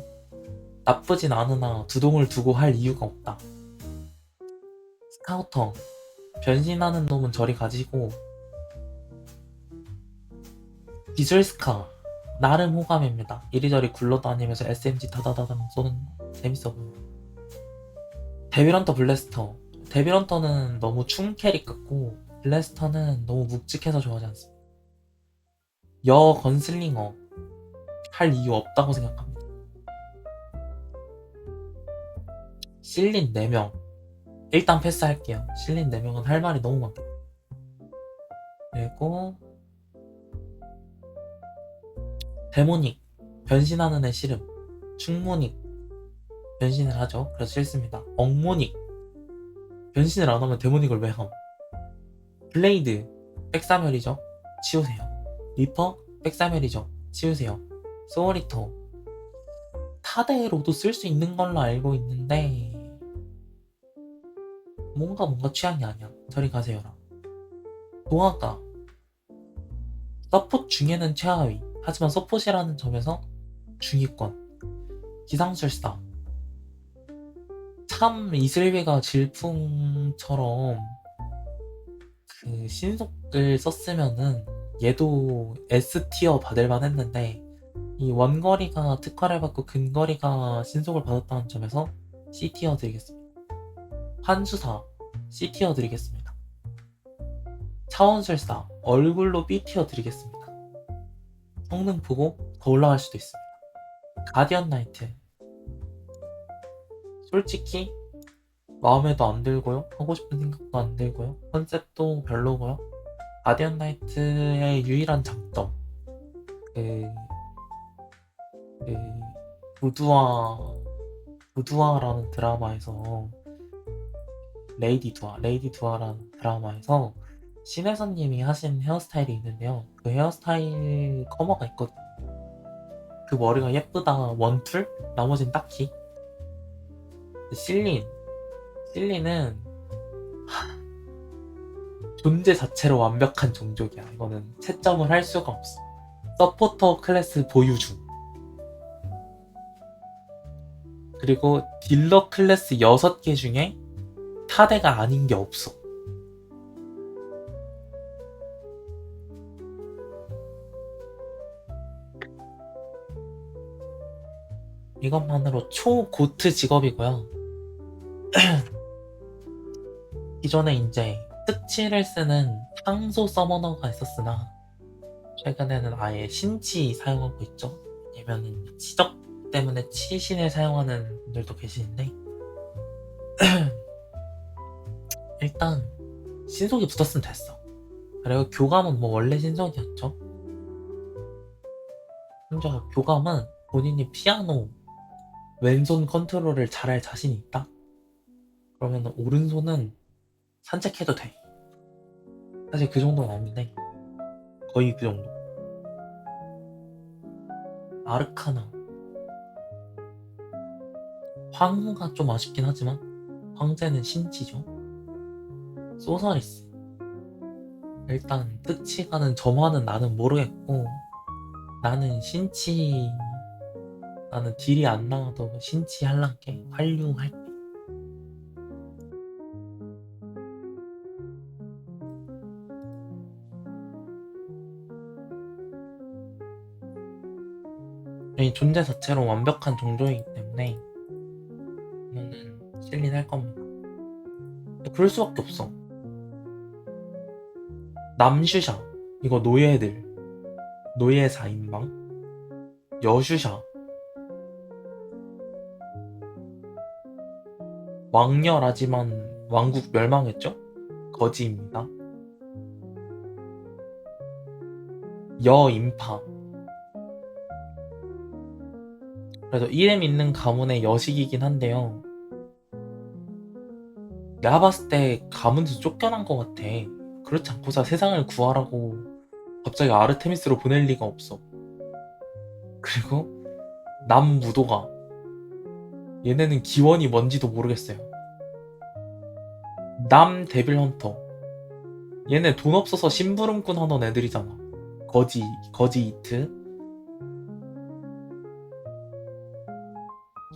나쁘진 않으나 두동을 두고 할 이유가 없다. 스카우터 변신하는 놈은 저리 가지고 기술스카 나름 호감입니다. 이리저리 굴러다니면서 SMG 다다다당 쏘는 거 재밌어 보여. 데빌헌터 블래스터 데빌헌터는 너무 충 캐릭 같고 블래스터는 너무 묵직해서 좋아하지 않습니다. 여 건슬링어 할 이유 없다고 생각합니다. 실린 4명 일단 패스할게요. 실린 4명은 할 말이 너무 많다. 그리고 데모닉 변신하는 애 싫음. 충모닉 변신을 하죠. 그래서 싫습니다. 엉모닉 변신을 안 하면 데모닉을 왜 함? 블레이드 백사멸이죠. 치우세요. 리퍼 백사멸이죠. 치우세요. 소울리터 타대로도 쓸 수 있는 걸로 알고 있는데 뭔가 취향이 아니야. 저리 가세요라. 도화가 서폿 중에는 최하위 하지만 서폿이라는 점에서 중위권. 기상술사 참 이슬비가 질풍처럼 그 신속을 썼으면은 얘도 S티어 받을만 했는데 이 원거리가 특화를 받고 근거리가 신속을 받았다는 점에서 C티어 드리겠습니다. 한수사 C티어 드리겠습니다. 차원술사 얼굴로 B티어 드리겠습니다. 성능 보고 더 올라갈 수도 있습니다. 가디언 나이트 솔직히 마음에도 안 들고요. 하고 싶은 생각도 안 들고요. 컨셉도 별로고요. 가디언 나이트의 유일한 장점 부두아라는 드라마에서 레이디 두아라는 드라마에서 신혜선님이 하신 헤어스타일이 있는데요. 그 헤어스타일 커머가 있거든요. 그 머리가 예쁘다 원툴? 나머진 딱히. 실린은 존재 자체로 완벽한 종족이야. 이거는 채점을 할 수가 없어. 서포터 클래스 보유 중. 그리고 딜러 클래스 6개 중에 타대가 아닌 게 없어. 이것만으로 초고트 직업이고요. 기존에 이제 특치를 쓰는 상소 서머너가 있었으나 최근에는 아예 신치 사용하고 있죠. 아니면 지적 때문에 치신을 사용하는 분들도 계시는데 일단 신속이 붙었으면 됐어. 그리고 교감은 뭐 원래 신속이었죠. 심지어 교감은 본인이 피아노 왼손 컨트롤을 잘할 자신이 있다? 그러면 오른손은 산책해도 돼. 사실 그 정도는 아닌데 거의 그 정도. 아르카나 황후가 좀 아쉽긴 하지만 황제는 신치죠. 소서리스 일단 특치가는 점화는 나는 모르겠고 나는 신치 나는 딜이 안 나와도 신치 할란게 활용할게. 이 존재 자체로 완벽한 종족이기 때문에 저는 실린 할 겁니다. 그럴 수밖에 없어. 남슈샤 이거 노예들 노예 4인방 여슈샤 왕녀라지만 왕국 멸망했죠? 거지입니다. 여인파 그래서 이름 있는 가문의 여식이긴 한데요. 내가 봤을 때 가문에서 쫓겨난 것 같아. 그렇지 않고서 세상을 구하라고 갑자기 아르테미스로 보낼 리가 없어. 그리고 남무도가 얘네는 기원이 뭔지도 모르겠어요. 남 데빌헌터 얘네 돈 없어서 심부름꾼 하던 애들이잖아. 거지 이트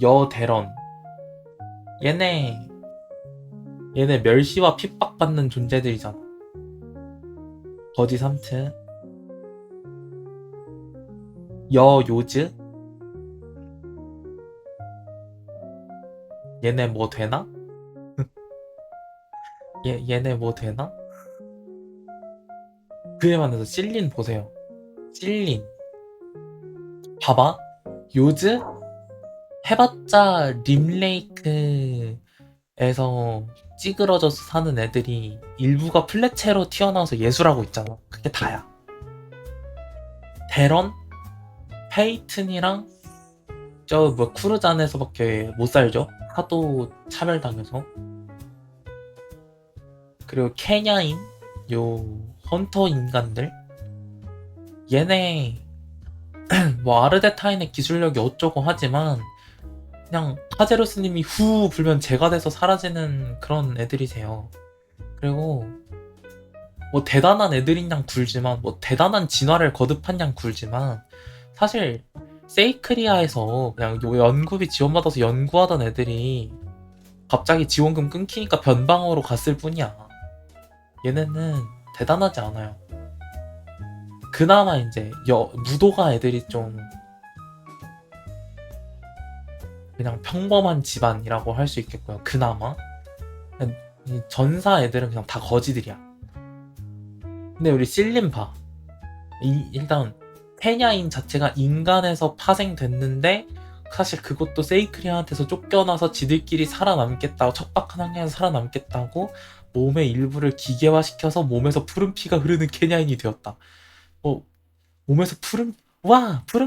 여대런 얘네 멸시와 핍박받는 존재들이잖아. 거지 삼트 여요즈 얘네 뭐 되나? 얘네 뭐 되나? 그에 반해서 실린 보세요. 실린 봐봐. 요즈 해봤자 림레이크에서 찌그러져서 사는 애들이 일부가 플랫체로 튀어나와서 예술하고 있잖아. 그게 다야. 데런 페이튼이랑 저 뭐 쿠르잔에서밖에 못 살죠. 하도 차별당해서. 그리고 케냐인 요 헌터 인간들 얘네 뭐 아르데타인의 기술력이 어쩌고 하지만 그냥 파제로스님이 후 불면 재가 돼서 사라지는 그런 애들이세요. 그리고 뭐 대단한 애들인 양 굴지만 뭐 대단한 진화를 거듭한 양 굴지만 사실 세이크리아에서 그냥 요 연구비 지원받아서 연구하던 애들이 갑자기 지원금 끊기니까 변방으로 갔을 뿐이야. 얘네는 대단하지 않아요. 그나마 이제 무도가 애들이 좀 그냥 평범한 집안이라고 할 수 있겠고요. 그나마 이 전사 애들은 그냥 다 거지들이야. 근데 우리 실린 봐. 일단 페냐인 자체가 인간에서 파생됐는데 사실 그것도 세이크리아한테서 쫓겨나서 지들끼리 살아남겠다고 척박한 환경에서 살아남겠다고 몸의 일부를 기계화시켜서 몸에서 푸른 피가 흐르는 케냐인이 되었다. 몸에서 푸른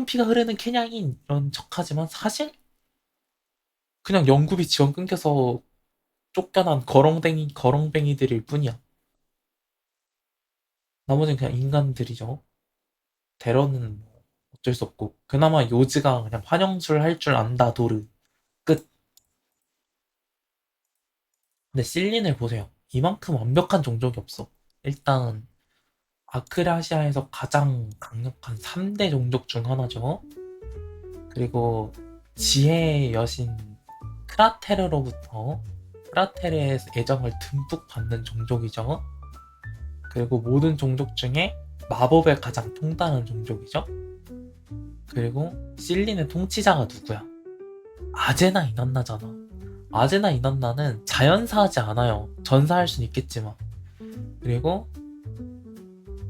피가 흐르는 케냐인 이런 척하지만 사실 그냥 연구비 지원 끊겨서 쫓겨난 거렁뱅이들일 뿐이야. 나머지는 그냥 인간들이죠. 데러는 뭐 어쩔 수 없고 그나마 요즈가 그냥 환영술 할 줄 안다 도르 끝. 근데 실린을 보세요. 이만큼 완벽한 종족이 없어. 일단 아크라시아에서 가장 강력한 3대 종족 중 하나죠. 그리고 지혜의 여신 크라테르로부터 크라테르의 애정을 듬뿍 받는 종족이죠. 그리고 모든 종족 중에 마법에 가장 통달한 종족이죠. 그리고 실린의 통치자가 누구야? 아제나 이난나잖아. 아제나 이난나는 자연사하지 않아요. 전사할 순 있겠지만. 그리고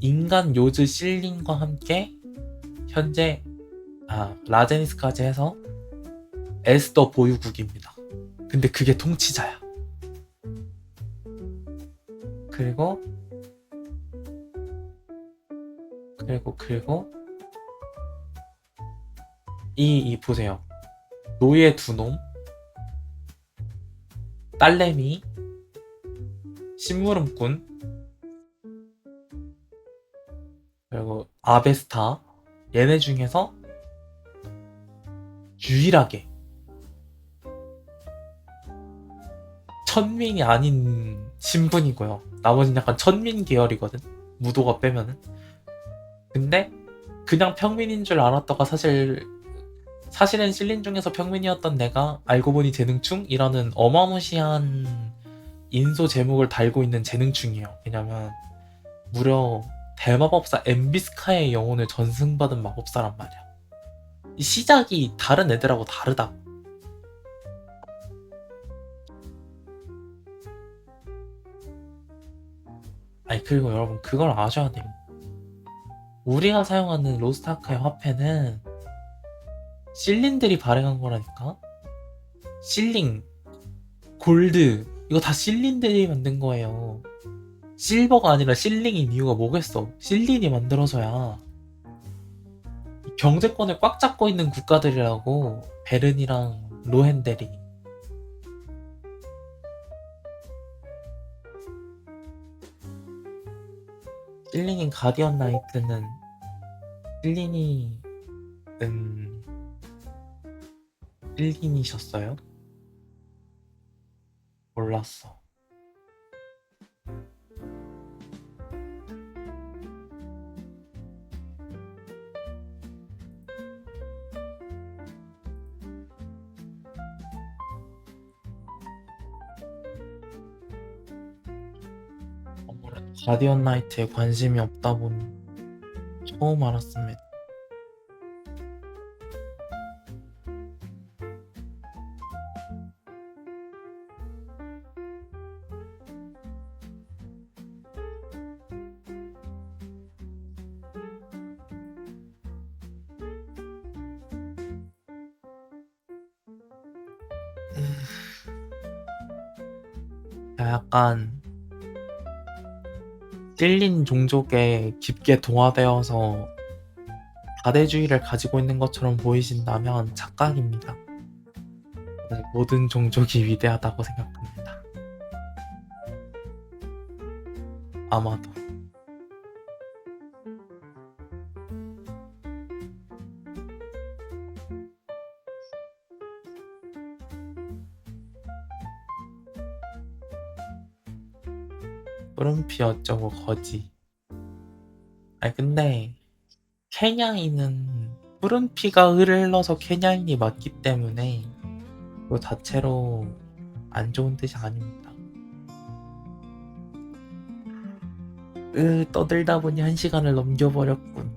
인간 요즈 실린과 함께 현재 라제니스까지 해서 에스더 보유국입니다. 근데 그게 통치자야. 그리고 이 보세요. 노예 두 놈, 딸내미, 심부름꾼, 그리고 아베스타 얘네 중에서 유일하게 천민이 아닌 신분이고요. 나머지는 약간 천민 계열이거든. 무도가 빼면은. 근데 그냥 평민인 줄 알았다가 사실 사실은 실린 중에서 평민이었던 내가 알고 보니 재능충이라는 어마무시한 인소 제목을 달고 있는 재능충이에요. 왜냐면 무려 대마법사 엠비스카의 영혼을 전승받은 마법사란 말이야. 이 시작이 다른 애들하고 다르다. 아니 그리고 여러분 그걸 아셔야 돼요. 우리가 사용하는 로스트아크의 화폐는 실린들이 발행한 거라니까. 실링, 골드 이거 다 실린들이 만든 거예요. 실버가 아니라 실링인 이유가 뭐겠어? 실린이 만들어서야. 경제권을 꽉 잡고 있는 국가들이라고. 베른이랑 로헨델이. 실링인 가디언 나이트는 실린이 실린이셨어요? 몰랐어. 아무래도 가디언 나이트에 관심이 없다 보니 처음 알았습니다. 약간 찔린 종족에 깊게 동화되어서 다대주의를 가지고 있는 것처럼 보이신다면 착각입니다. 저는 모든 종족이 위대하다고 생각합니다. 아마도. 뿌름피 어쩌고 거지. 아니 근데 케냐인은 뿌름피가 흘러서 케냐인이 맞기 때문에 그 자체로 안 좋은 뜻이 아닙니다. 떠들다 보니 1시간을 넘겨버렸군.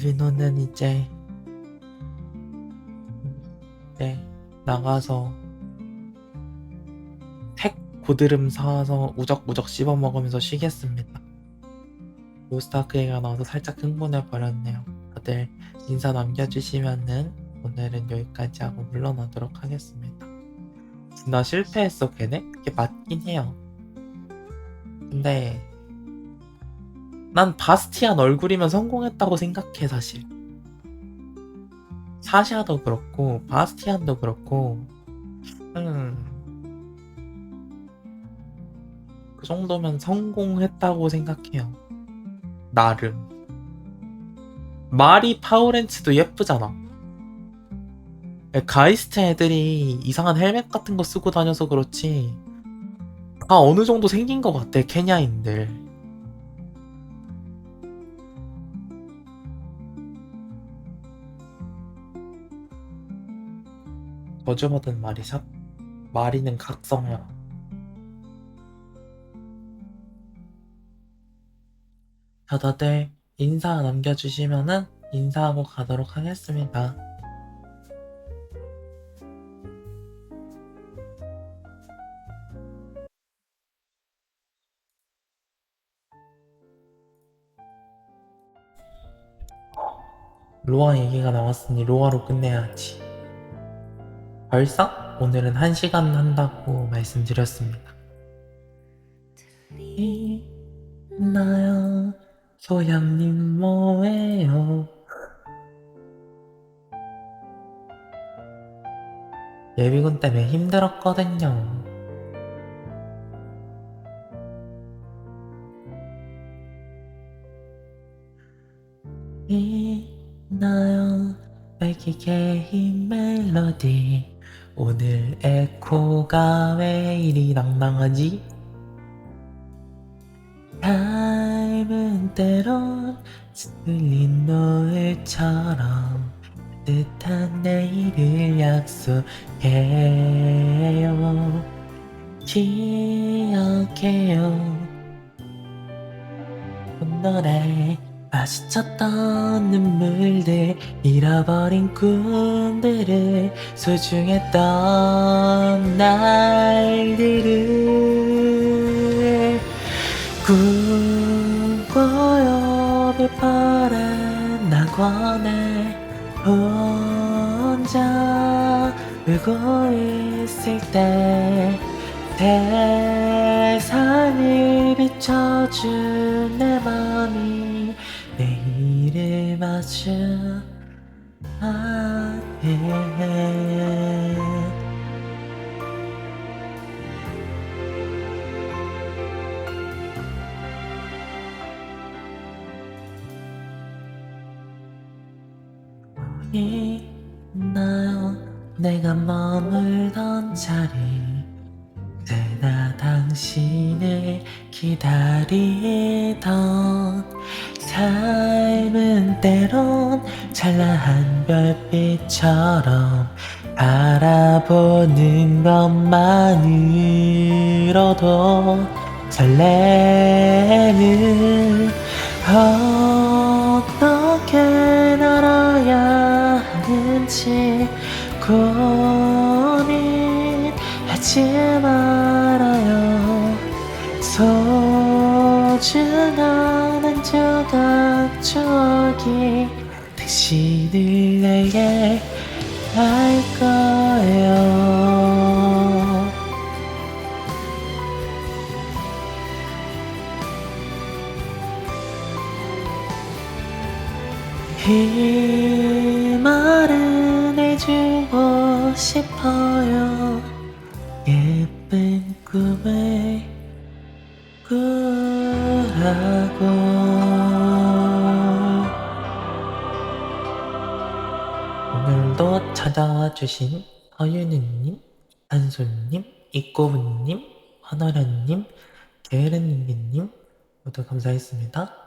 민호는 이제 나가서 택 고드름 사와서 우적우적 씹어먹으면서 쉬겠습니다. 로스트아크 얘기가 나와서 살짝 흥분해버렸네요. 다들 인사 남겨주시면은 오늘은 여기까지 하고 물러나도록 하겠습니다. 나 실패했어 걔네? 그게 맞긴 해요. 근데 난 바스티안 얼굴이면 성공했다고 생각해 사실. 사샤도 그렇고 바스티안도 그렇고 그 정도면 성공했다고 생각해요. 나름. 마리 파우렌츠도 예쁘잖아. 가이스트 애들이 이상한 헬멧 같은 거 쓰고 다녀서 그렇지 다 어느 정도 생긴 것 같아 케냐인들. 저주받은 마리샷? 마리는 각성해라. 자 다들 인사 남겨주시면은 인사하고 가도록 하겠습니다. 로아 얘기가 나왔으니 로아로 끝내야지. 벌써? 오늘은 1시간 한다고 말씀드렸습니다. 나요 소양님 뭐해요? 예비군 때문에 힘들었거든요. 나요 백기게임 멜로디 오늘 에코가 왜 이리 낭낭하지? 닮은 때론 틀린 노을처럼 따뜻한 내일을 약속해요. 기억해요. 오늘에 마주쳤던 눈물들, 잃어버린 꿈들을, 소중했던 날들을 꿈꿔요. 비파란 낙원에 혼자 울고 있을 때 세상을 비춰준 내 맘이 내일을 마주하네. 있나요 내가 머물던 자리, 언제나 당신을 기다리던 삶은 때론 찬란한 별빛처럼 바라보는 것만으로도 설레는, 어떻게 날아야 하는지 고민하지 말아요. 소중한 한 조각 추억이 당신을 내게 할 거예요. 이 말은 해주고 싶어요. 예쁜 꿈을 꾸라고. 오늘도 찾아와 주신 허윤우님, 한솔님, 이꼬부님, 허나련님, 게으르님님 모두 감사했습니다.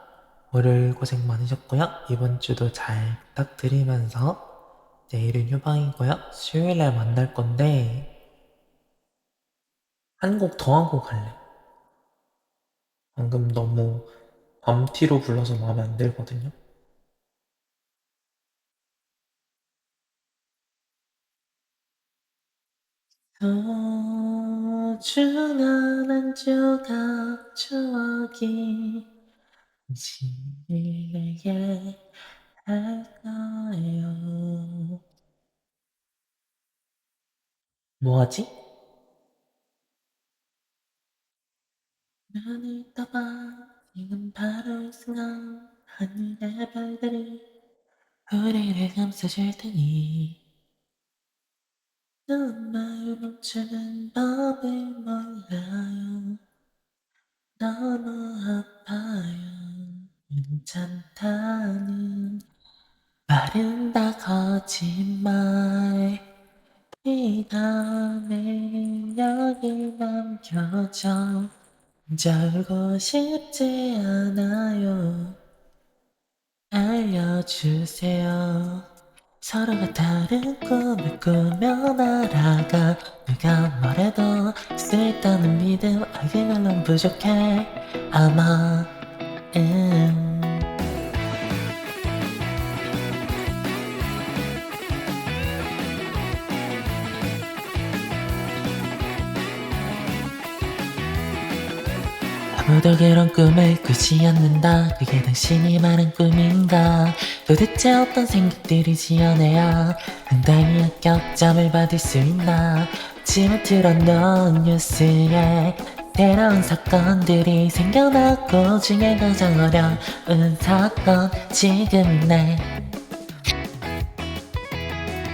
월요일 고생 많으셨고요. 이번 주도 잘 부탁드리면서 내일은 휴방이고요. 수요일날 만날 건데 한 곡 더 하고 갈래. 방금 너무 밤티로 불러서 마음에 안 들거든요. 소중한 한 조각 추억이 당신을 내게 할 거예요. 뭐하지? 눈을 떠봐, 지금 바로 이 순간 하늘의 별들이 우리를 감싸줄 테니 눈물 멈추는 법을 몰라요. 너무 아파요. 괜찮다는 말은 다 거짓말. 이 다음에 여기 남겨져. 혼자 울고 싶지 않아요. 알려주세요. 서로가 다른 꿈을 꾸며 날아가. 누가 뭐래도 쓸데없는 믿음 알기로는 부족해. 아마 아무도 그런 꿈을 꾸지 않는다. 그게 당신이 말한 꿈인가? 도대체 어떤 생각들이 지어내야 당당히 합격점을 받을 수 있나? 아침에 틀어놓은 뉴스에 새로운 사건들이 생겨나고 중에 가장 어려운 사건 지금이네.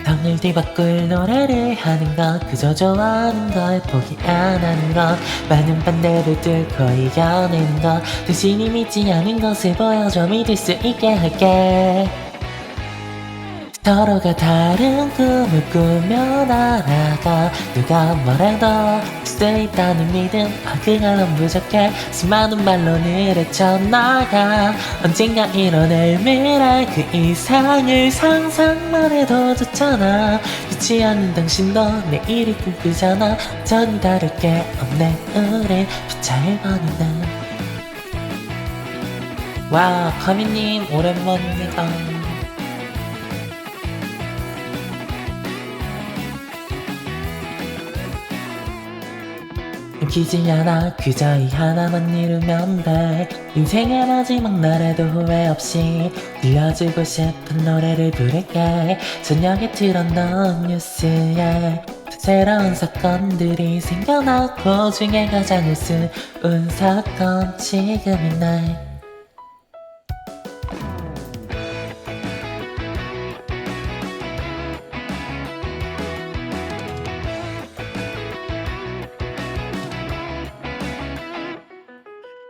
덩을 뒤바꿀 노래를 하는 것, 그저 좋아하는 걸 포기 안 하는 것, 많은 반대를 뚫고 이겨내는 것, 당신이 믿지 않은 것을 보여줘 믿을 수 있게 할게. 서로가 다른 꿈을 꾸며 날아가 누가 뭐래도 할 수 있다는 믿음 그걸로 부족해 수많은 말로는 헤쳐나가 언젠가 이뤄낼 미래 그 이상을 상상만 해도 좋잖아 믿지 않는 당신도 내일이 꿈꾸잖아 전이 다를 게 없네 우린 빛을 버리는 와 가미님 오랜만입니다. 웃기지 않아 그저 이 하나만 이루면 돼 인생의 마지막 날에도 후회 없이 들려주고 싶은 노래를 부를게 저녁에 틀어놓은 뉴스에 새로운 사건들이 생겨나고 중에 가장 우스운 사건 지금이네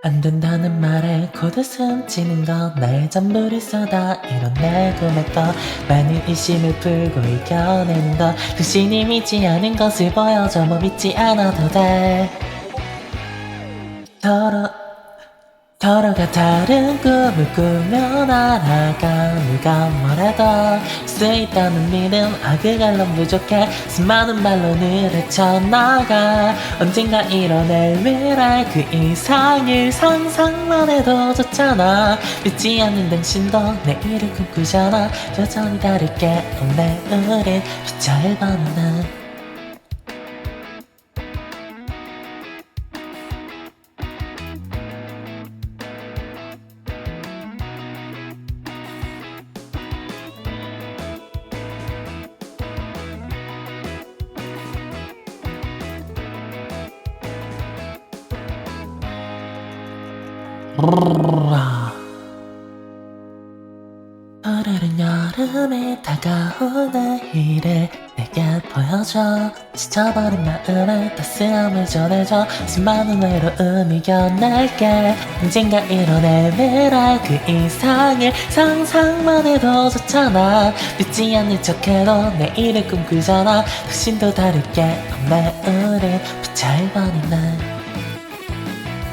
안 된다는 말에 곧웃음 치는 건 나의 전부를 쏟아 이런 내 꿈에 더 많은 의심을 풀고 이겨내는 것 당신이 믿지 않은 것을 보여줘 뭐 믿지 않아도 돼 서로가 다른 꿈을 꾸며 날아가 누가 뭐래도 할 수 있다는 믿음 그걸로 부족해 수많은 말로는 헤쳐나가 언젠가 이뤄낼 미래 그 이상을 상상만 해도 좋잖아 믿지 않는 당신도 내일을 꿈꾸잖아 여전히 다를 게 없네 우린 빛을 버는 푸르른 여름이 다가오는 일을 내게 보여줘 지쳐버린 마음에 따스함을 전해줘 수많은 외로움 이겨낼게 언젠가 이뤄낼 미래 그 이상을 상상만 해도 좋잖아 믿지 않는 척해도 내일을 꿈꾸잖아 당신도 다를 게 없네 우린 빛을 버리네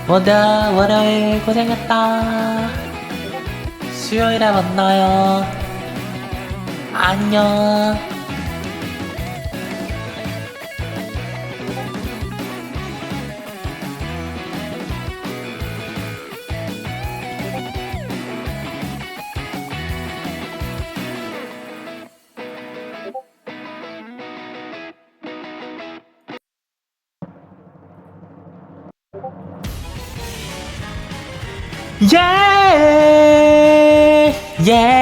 모두 월요일 고생했다 수요일에 만나요. 안녕. Yeah, yeah.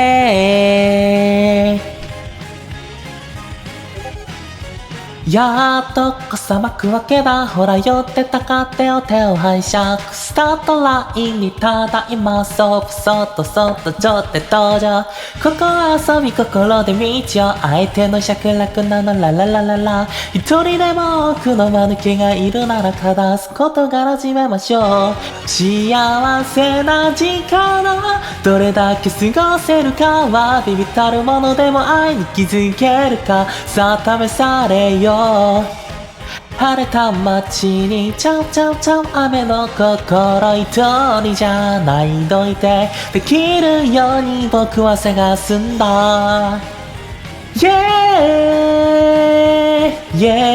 やっと傘巻くわけだほら寄ってたかってよ手を拝借スタートラインにただいまそっそっとちょって登場ここは遊び心で道を相手の尺楽なのラララララ一人でも多くの間抜けがいるならかだすことから始めましょう幸せな時間をどれだけ過ごせるかはビビたるものでも愛に気づけるかさあ試されよ晴れた街にちゃうちゃうちゃう雨の心一人じゃないどいてできるように僕は探すんだ Yeah, yeah